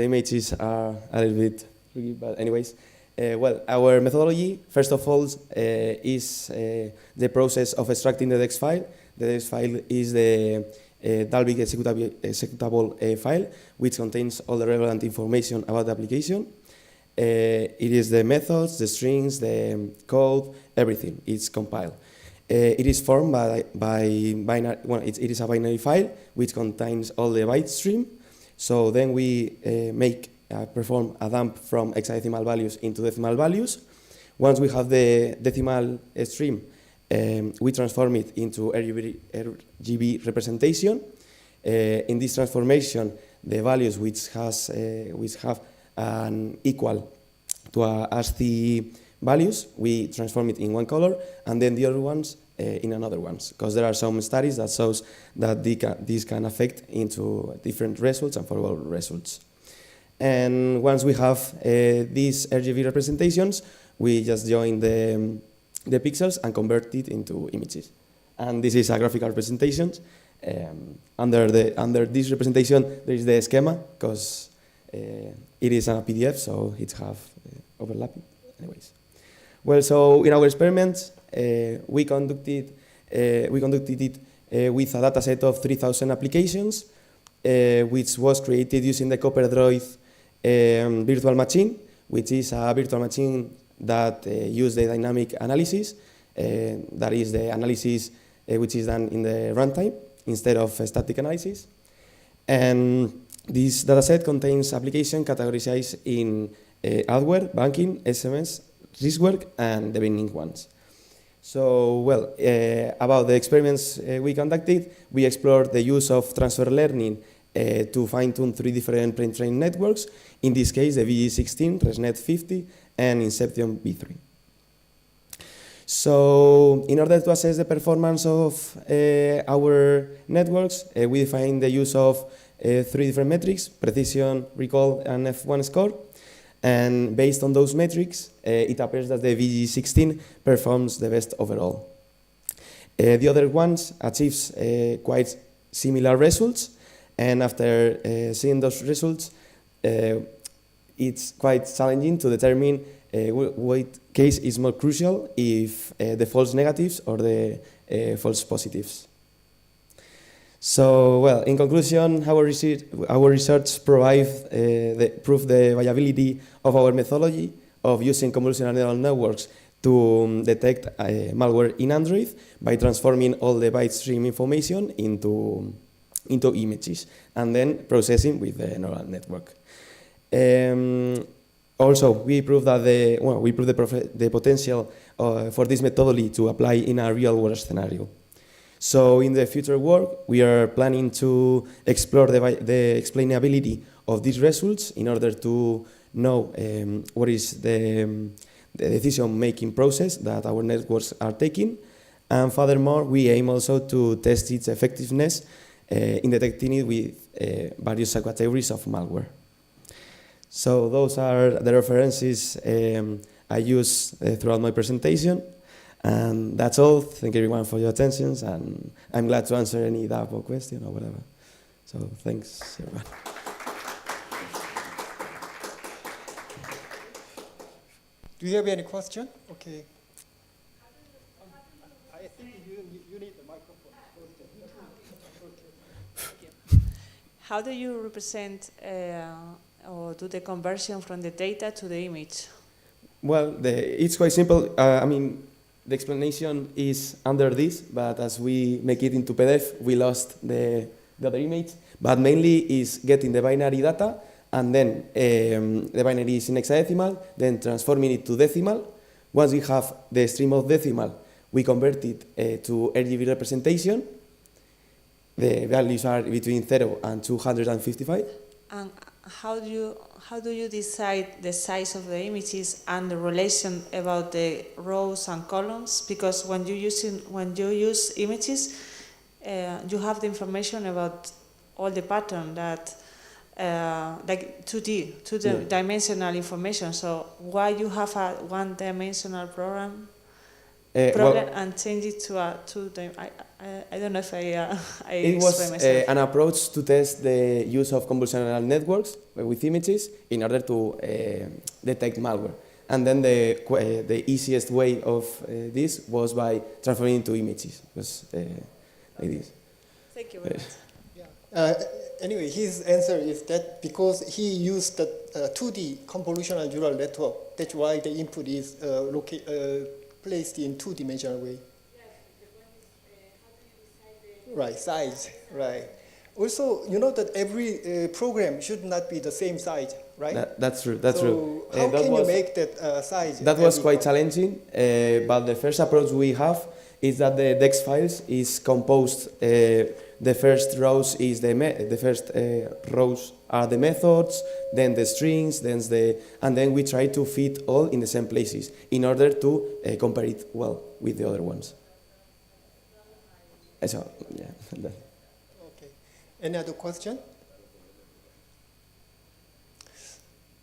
images are a little bit tricky, but anyways. Well, our methodology, first of all, is the process of extracting the text file. The text file is the Dalvik executable file, which contains all the relevant information about the application. It is the methods, the strings, the code, everything. It's compiled. It is formed by binary. Well, it is a binary file which contains all the byte stream. So then we perform a dump from hexadecimal values into decimal values. Once we have the decimal stream, we transform it into RGB representation. In this transformation, the values which have an equal to ASCII values, we transform it in one color, and then the other ones in another ones, because there are some studies that shows that these can affect into different results and forward results. And once we have these RGB representations, we just join the pixels and convert it into images. And this is a graphical representation. Under this representation, there is the schema, because it is a PDF, so it have overlapping. Anyways, well, so in our experiments, we conducted it with a dataset of 3,000 applications, which was created using the CopperDroid virtual machine, which is a virtual machine that uses the dynamic analysis. That is the analysis which is done in the runtime instead of static analysis. And this dataset contains applications categorized in adware, banking, SMS, riskwork, and the benign ones. So, well, about the experiments we conducted, we explored the use of transfer learning to fine-tune 3 different pre-trained networks. In this case, the VG16, ResNet 50, and Inception V3. So, in order to assess the performance of our networks, we defined the use of 3 different metrics: precision, recall, and F1 score. And based on those metrics, it appears that the VG16 performs the best overall. The other ones achieves quite similar results, and after seeing those results, it's quite challenging to determine what case is more crucial, if the false negatives or the false positives. So, well, in conclusion, our research prove the viability of our methodology of using convolutional neural networks to detect malware in Android by transforming all the byte stream information into images and then processing with the neural network. Also, we prove that the potential for this methodology to apply in a real-world scenario. So in the future work, we are planning to explore the explainability of these results in order to know what is the decision-making process that our networks are taking. And furthermore, we aim also to test its effectiveness in detecting it with various subcategories of malware. So those are the references I use throughout my presentation. And that's all. Thank everyone for your attention, and I'm glad to answer any doubt or question or whatever. So thanks, everyone. Do you have any question? Okay. I think you need the microphone. How do you represent or do the conversion from the data to the image? Well, it's quite simple. I mean, the explanation is under this, but as we make it into PDF, we lost the other image. But mainly is getting the binary data, and then the binary is in hexadecimal, then transforming it to decimal. Once we have the stream of decimal, we convert it to RGB representation. The values are between 0 and 255. And how do you decide the size of the images and the relation about the rows and columns? Because when you use images, you have the information about all the pattern that like 2D, two-dimensional information. So why you have a one-dimensional problem and change it to a I don't know if I it was an approach to test the use of convolutional networks with images in order to detect malware. And then the easiest way of this was by transforming into images. It was like this. Thank you very much. Anyway, his answer is that because he used the 2D convolutional neural network, that's why the input is placed in two-dimensional way. Yes, the point is how do you decide the right, size, right. Also, you know that every program should not be the same size, right? That's true, that's true. How can you make that size? That was quite challenging, but the first approach we have is that the DEX files is composed. The first rows is the first rows are the methods, then the strings, and then we try to fit all in the same places in order to compare it well with the other ones. So, yeah. Okay. Any other question?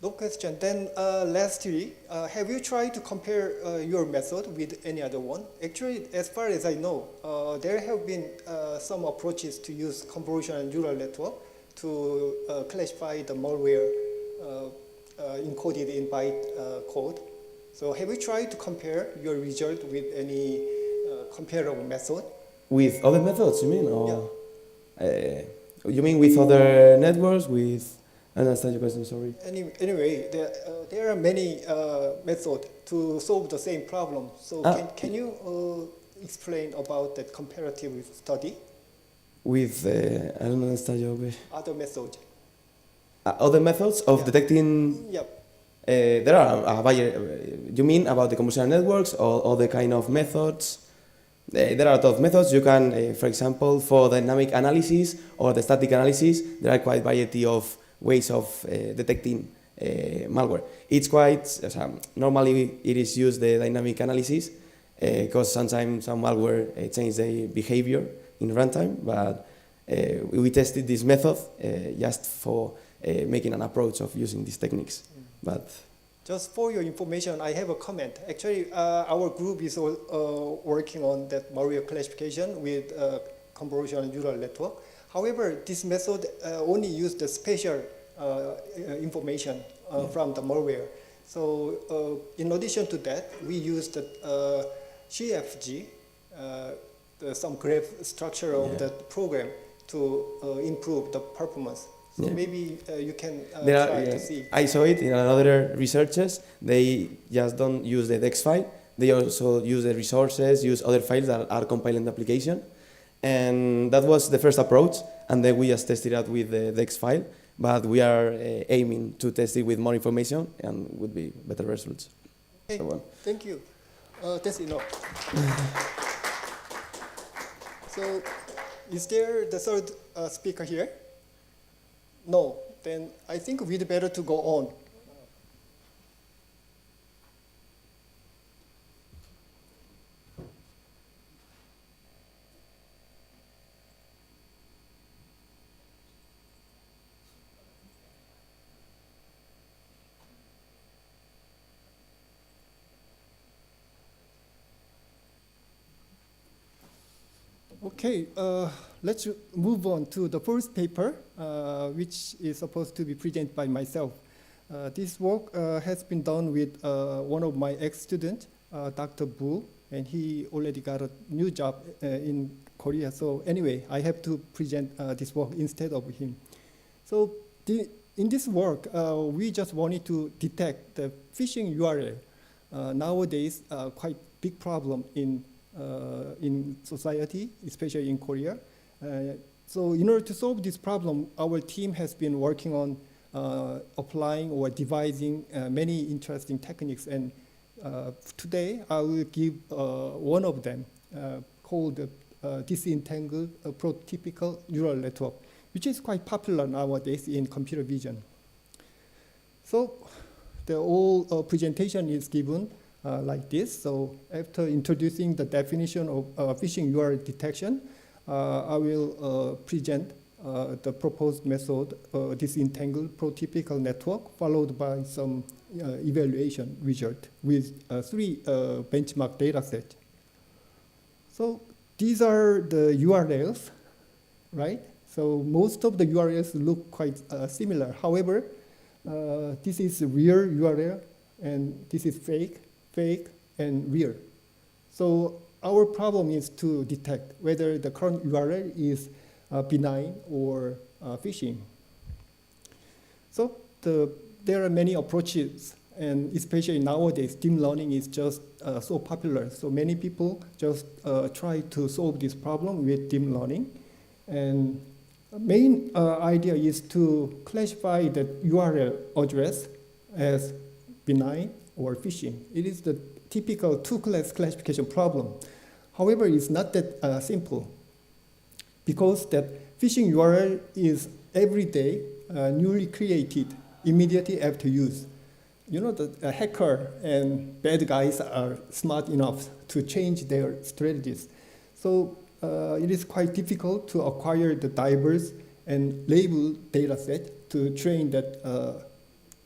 No question. Then lastly, have you tried to compare your method with any other one? Actually, as far as I know, there have been some approaches to use convolutional neural network to classify the malware encoded in byte code. So have you tried to compare your result with any comparable method? With other methods, you mean? Or, yeah. You mean with other networks? I understand your question, sorry. Anyway, there are many methods to solve the same problem. So can you explain about that comparative study? With, I don't understand your question. Other methods. Other methods of detecting? Yep. There are, you mean about the convolutional networks or other kind of methods? There are a lot of methods. You can, for example, for dynamic analysis or the static analysis, there are quite a variety of ways of detecting malware. It's quite, normally it is used the dynamic analysis because sometimes some malware change their behavior in runtime, but we tested this method just for making an approach of using these techniques. But just for your information, I have a comment. Actually, our group is working on that malware classification with convolutional neural network. However, this method only uses the spatial information from the malware. So in addition to that, we use the GFG, some graph structure of the program to improve the performance. So maybe you can try to see. I saw it in other researchers. They just don't use the DEX file. They also use the resources, use other files that are compiling the application. And that was the first approach, and then we just tested it out with the DEX file, but we are aiming to test it with more information and would be better results. Okay, so, thank you. That's enough. So, is there the third speaker here? No, then I think we'd better to go on. Okay, let's move on to the first paper, which is supposed to be presented by myself. This work has been done with one of my ex-students, Dr. Bu, and he already got a new job in Korea. So anyway, I have to present this work instead of him. So in this work, we just wanted to detect the phishing URL nowadays quite big problem in society, especially in Korea. So in order to solve this problem, our team has been working on applying or devising many interesting techniques. And today I will give one of them called disentangled prototypical neural network, which is quite popular nowadays in computer vision. So the whole presentation is given like this. So after introducing the definition of phishing URL detection, I will present the proposed method, disentangled prototypical network, followed by some evaluation result with 3 benchmark data sets. So these are the URLs, right? So most of the URLs look quite similar. However, this is real URL, and this is fake, and real. So our problem is to detect whether the current URL is benign or phishing. So there are many approaches, and especially nowadays, deep learning is just so popular. So many people just try to solve this problem with deep learning. And the main idea is to classify the URL address as benign or phishing. It is the typical two-class classification problem. However, it's not that simple, because that phishing URL is every day newly created immediately after use. You know, the hacker and bad guys are smart enough to change their strategies. So it is quite difficult to acquire the diverse and labeled data set to train that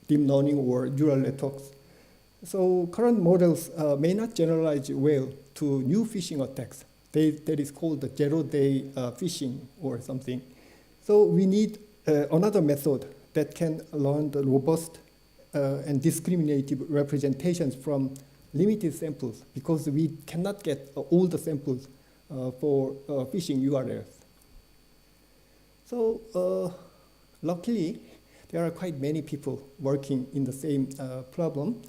deep learning or neural networks. So current models may not generalize well to new phishing attacks. That is called the zero-day phishing or something. So we need another method that can learn the robust and discriminative representations from limited samples, because we cannot get all the samples for phishing URLs. So luckily, there are quite many people working in the same problem.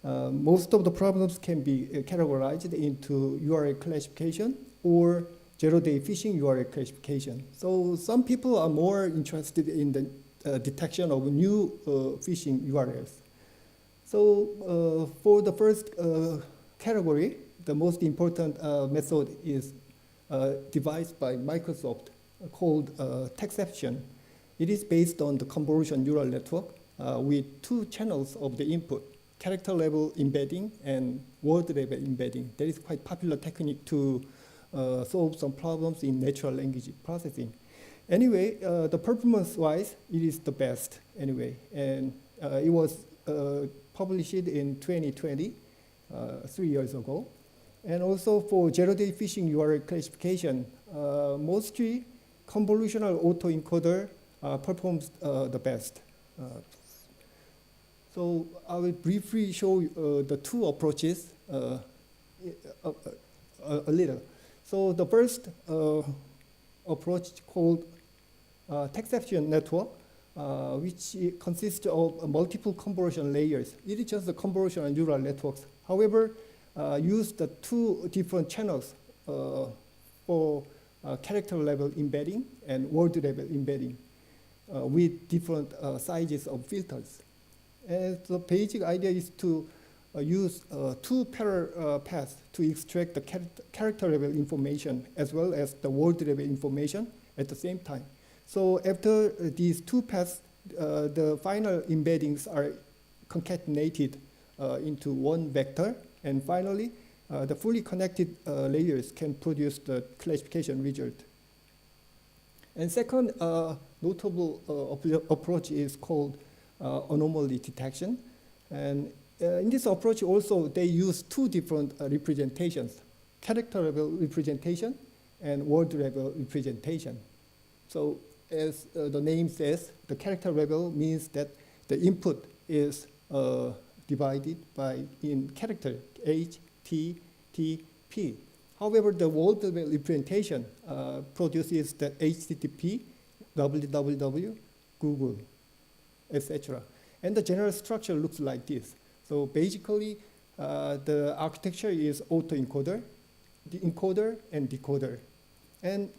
Most of the problems can be categorized into URL classification or zero-day phishing URL classification. So some people are more interested in the detection of new phishing URLs. So for the first category, the most important method is devised by Microsoft called Texception. It is based on the convolution neural network with 2 channels of the input, character level embedding and word level embedding. That is quite popular technique to solve some problems in natural language processing. Anyway, the performance-wise, it is the best anyway. And it was published in 2020, 3 years ago. And also for zero-day phishing URL classification, mostly convolutional autoencoder performs the best. So I will briefly show the 2 approaches a little. So the first approach called Texception network, which consists of multiple convolution layers. It is just the convolutional neural networks. However, use the 2 different channels for character level embedding and word level embedding with different sizes of filters. And the basic idea is to use 2 parallel paths to extract the character level information as well as the word level information at the same time. So after these 2 paths, the final embeddings are concatenated into one vector, and finally, the fully connected layers can produce the classification result. And second notable approach is called anomaly detection. And in this approach also, they use 2 different representations, character level representation and word level representation. So as the name says, the character level means that the input is divided by in character H, T, T, P. However, the word level representation produces the HTTP, www, Google, etc. And the general structure looks like this. So basically, the architecture is autoencoder, the encoder, and decoder. And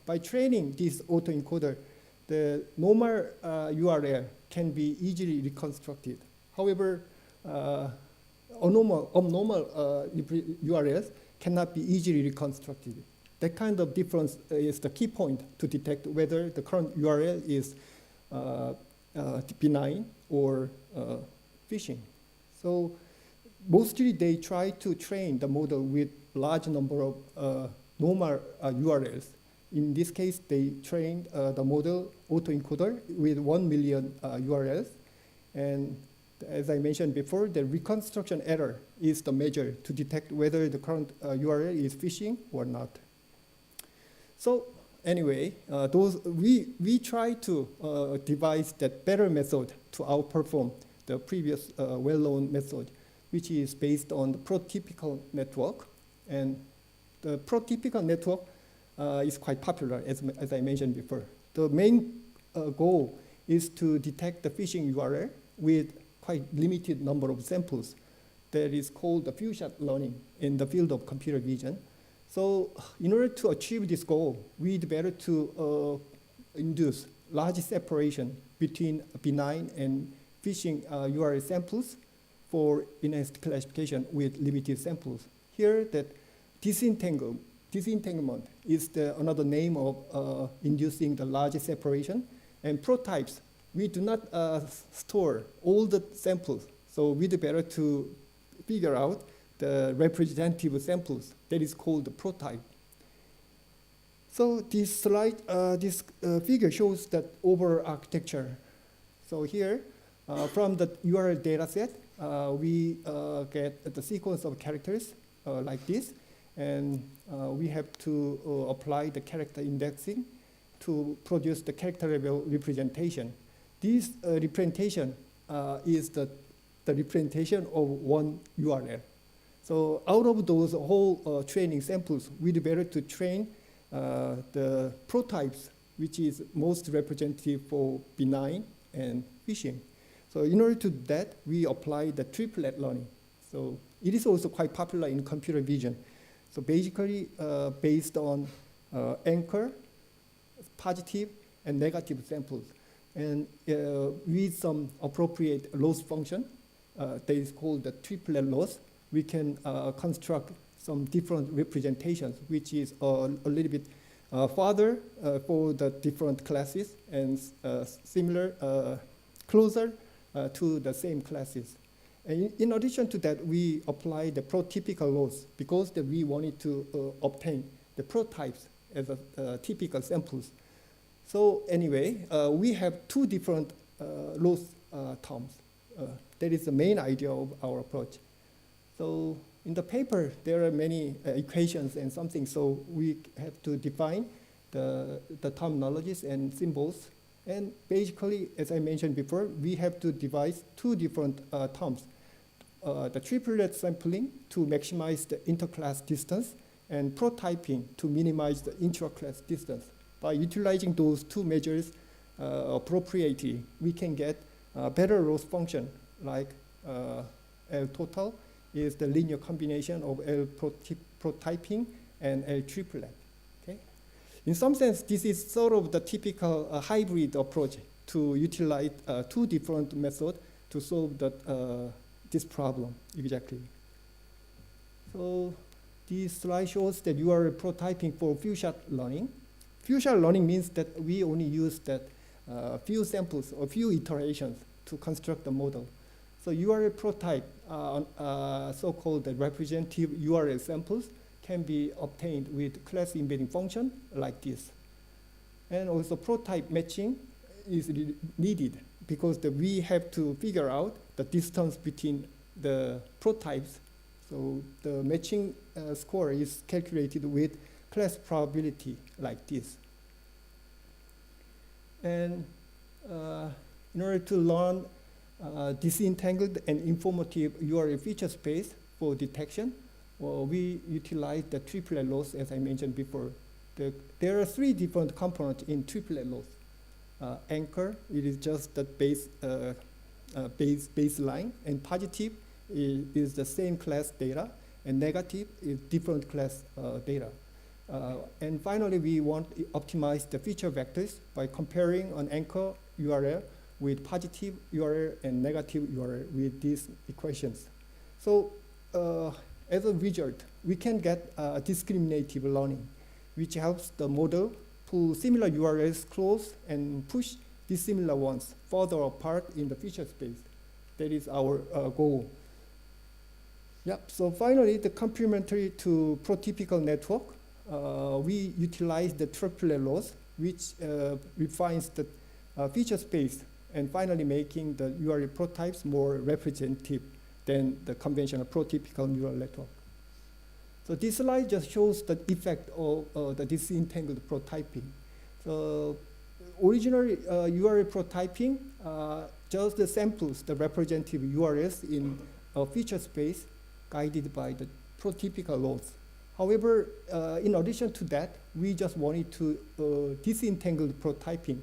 by training this autoencoder, the normal URL can be easily reconstructed. However, abnormal URLs cannot be easily reconstructed. That kind of difference is the key point to detect whether the current URL is benign or phishing. So mostly they try to train the model with large number of normal URLs. In this case, they trained the model autoencoder with 1 million URLs. And as I mentioned before, the reconstruction error is the measure to detect whether the current URL is phishing or not. So anyway, we try to devise that better method to outperform the previous well-known method, which is based on the prototypical network. And the prototypical network is quite popular, as I mentioned before. The main goal is to detect the phishing URL with quite limited number of samples. That is called the few-shot learning in the field of computer vision. So in order to achieve this goal, we'd better to induce large separation between benign and phishing URL samples for enhanced classification with limited samples. Here, that disentanglement is another name of inducing the large separation. And prototypes, we do not store all the samples. So we'd better to figure out the representative samples. That is called the prototype. So this slide, this figure shows that overall architecture. So here, from the URL data set, we get the sequence of characters like this. And we have to apply the character indexing to produce the character level representation. This representation is the representation of one URL. So out of those whole training samples, we'd better to train the prototypes, which is most representative for benign and phishing. So in order to do that, we apply the triplet learning. So it is also quite popular in computer vision. So basically, based on anchor, positive, and negative samples. And with some appropriate loss function, that is called the triplet loss, we can construct some different representations, which is a little bit farther for the different classes and similar, closer to the same classes. And in addition to that, we apply the prototypical loss because we wanted to obtain the prototypes as typical samples. So anyway, we have two different loss terms. That is the main idea of our approach. So in the paper, there are many equations and something, so we have to define the terminologies and symbols. And basically, as I mentioned before, we have to devise two different terms. The triplet sampling to maximize the interclass distance and prototyping to minimize the intra-class distance. By utilizing those two measures appropriately, we can get a better loss function like L total is the linear combination of L prototyping and L triplet. Okay? In some sense, this is sort of the typical hybrid approach to utilize two different methods to solve this problem exactly. So this slide shows that you are prototyping for few-shot learning. Few-shot learning means that we only use that few samples or few iterations to construct the model. So URL prototype, so-called the representative URL samples, can be obtained with class embedding function like this. And also prototype matching is needed because we have to figure out the distance between the prototypes. So the matching score is calculated with class probability like this. And in order to learn disentangled and informative URL feature space for detection, we utilize the triplet loss as I mentioned before. There are three different components in triplet loss. Anchor, it is just the baseline, and positive is the same class data, and negative is different class data. And finally, we want to optimize the feature vectors by comparing an anchor URL with positive URL and negative URL with these equations. So as a result, we can get discriminative learning, which helps the model pull similar URLs close and push dissimilar ones further apart in the feature space. That is our goal. Yep. So finally, the complementary to prototypical network, we utilize the triplet loss, which refines the feature space, and finally making the URL prototypes more representative than the conventional prototypical neural network. So this slide just shows the effect of the disentangled prototyping. So originally, URL prototyping just samples the representative URLs in a feature space guided by the prototypical loads. However, in addition to that, we just wanted to disentangle the prototyping,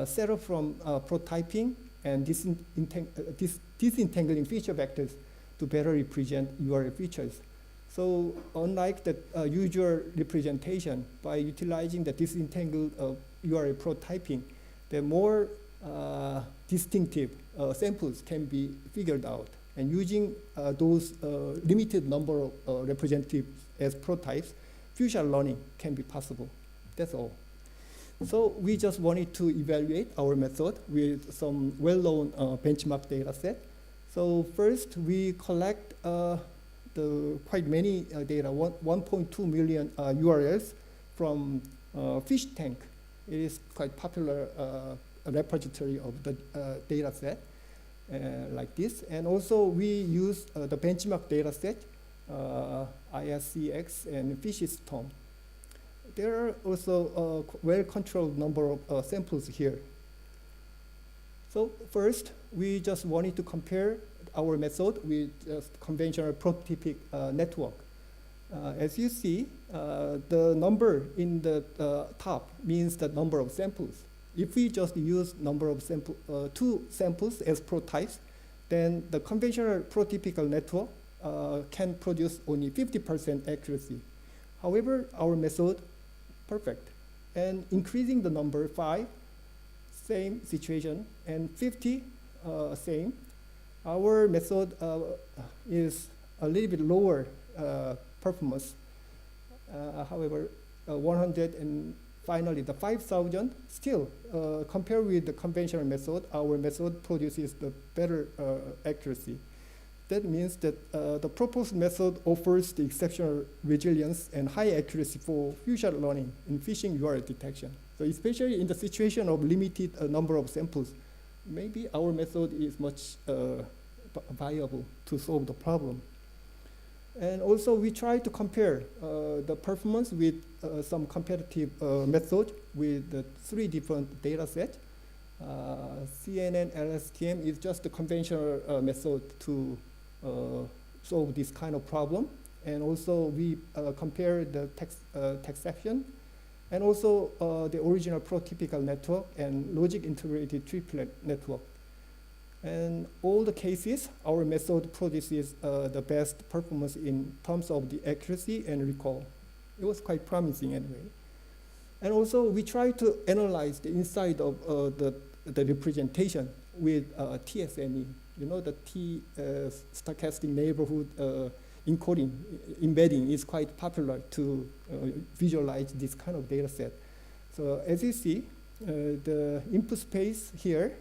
set up from prototyping and disentangling feature vectors to better represent URL features. So unlike the usual representation, by utilizing the disentangled URL prototyping, the more distinctive samples can be figured out. And using those limited number of representatives as prototypes, future learning can be possible. That's all. So we just wanted to evaluate our method with some well-known benchmark data set. So first, we collect quite many data, 1.2 million URLs from Fish Tank. It is quite popular repository of the data set like this. And also we use the benchmark data set, ISCX and Fishistorm. There are also a well-controlled number of samples here. So first, we just wanted to compare our method with conventional prototypic network. As you see, the number in the top means the number of samples. If we just use number of two samples as prototypes, then the conventional prototypical network can produce only 50% accuracy. However, our method, perfect. And increasing the number 5, same situation, and 50, same. Our method is a little bit lower performance. However, 100 and finally the 5,000, still, compared with the conventional method, our method produces the better accuracy. That means that the proposed method offers the exceptional resilience and high accuracy for future learning in phishing URL detection. So especially in the situation of limited number of samples, maybe our method is much viable to solve the problem. And also we try to compare the performance with some competitive method with the 3 different data sets. CNN LSTM is just the conventional method to solve this kind of problem. And also we compare the taxation and also the original prototypical network and logic integrated triplet network. And all the cases, our method produces the best performance in terms of the accuracy and recall. It was quite promising anyway. And also we try to analyze the inside of the representation with TSNE. You know, the T stochastic neighborhood encoding, embedding is quite popular to visualize this kind of data set. So as you see, the input space here,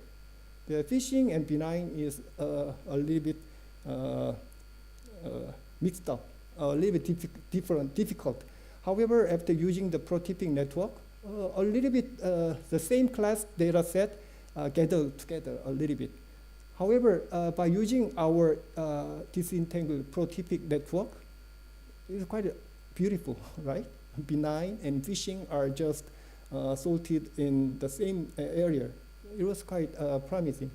the phishing and benign is a little bit mixed up, a little bit difficult. However, after using the prototyping network, a little bit the same class data set gathered together a little bit. However, by using our disentangled prototypic network, it's quite beautiful, right? Benign and phishing are just sorted in the same area. It was quite promising.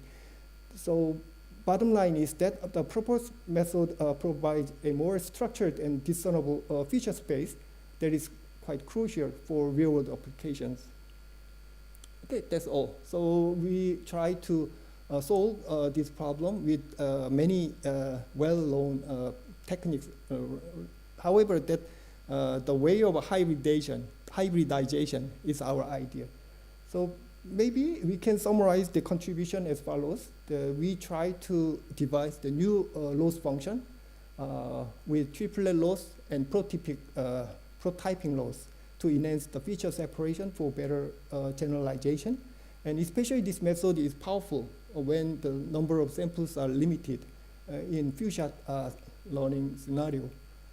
So bottom line is that the proposed method provides a more structured and discernible feature space that is quite crucial for real-world applications. Okay, that's all. So we try to solve this problem with many well-known techniques. However, that the way of hybridization is our idea. So maybe we can summarize the contribution as follows. We try to devise the new loss function with triplet loss and prototyping loss to enhance the feature separation for better generalization. And especially this method is powerful when the number of samples are limited in few-shot learning scenario.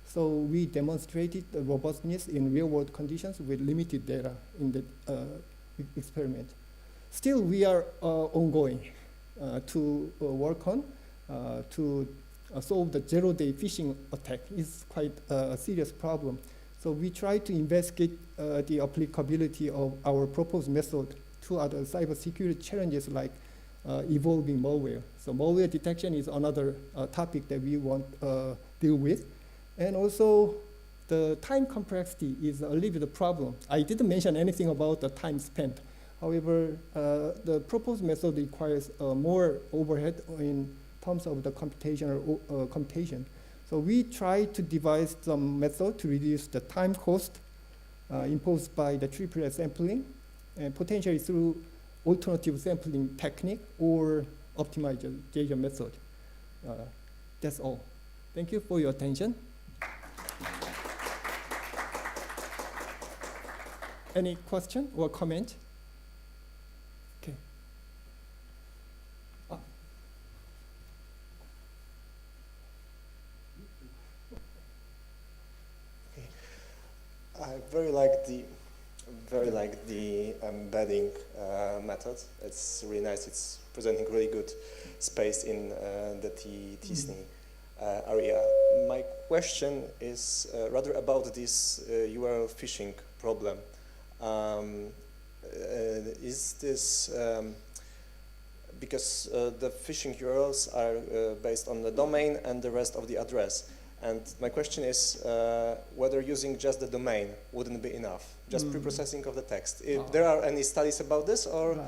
So we demonstrated the robustness in real-world conditions with limited data in the experiment. Still, we are ongoing to work on to solve the zero-day phishing attack. It's quite a serious problem. So we try to investigate the applicability of our proposed method to other cybersecurity challenges like evolving malware. So malware detection is another topic that we want to deal with. And also, the time complexity is a little bit a problem. I didn't mention anything about the time spent. However, the proposed method requires more overhead in terms of the computational computation. So we try to devise some method to reduce the time cost imposed by the triplet sampling, and potentially through alternative sampling technique or optimization method. That's all. Thank you for your attention. Any question or comment? Okay. I very like the embedding method. It's really nice. It's presenting really good space in the t-SNE area. My question is rather about this URL phishing problem. Is this because the phishing URLs are based on the domain and the rest of the address? And my question is whether using just the domain wouldn't be enough, just preprocessing of the text. If there are any studies about this, or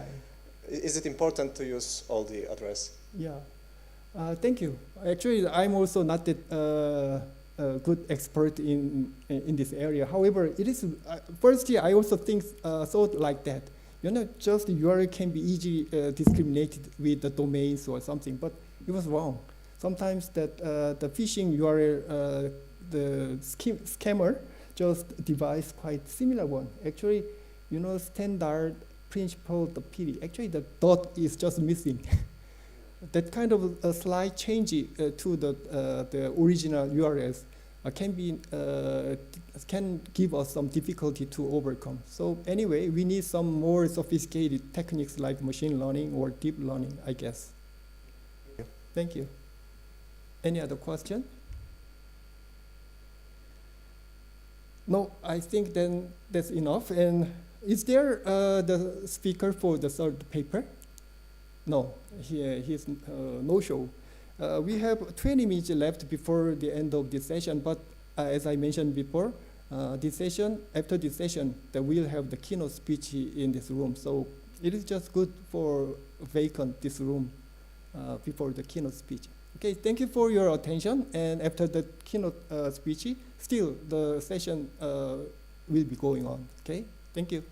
is it important to use all the address? Yeah, thank you. Actually, I'm also not that good expert in this area. However, it is, firstly, I also thought like that. You know, just the URL can be easily discriminated with the domains or something, but it was wrong. Sometimes that the phishing URL, the scammer just devise quite similar one. Actually, you know, standard principle, the PD, actually the dot is just missing. That kind of a slight change to the original URLs can give us some difficulty to overcome. So anyway, we need some more sophisticated techniques like machine learning or deep learning, I guess. Thank you. Any other question? No, I think then that's enough. And is there the speaker for the third paper? No, he's no show. We have 20 minutes left before the end of this session, but as I mentioned before, after this session, we'll have the keynote speech in this room. So it is just good for vacant this room before the keynote speech. Okay, thank you for your attention. And after the keynote speech, still the session will be going on. Okay, thank you.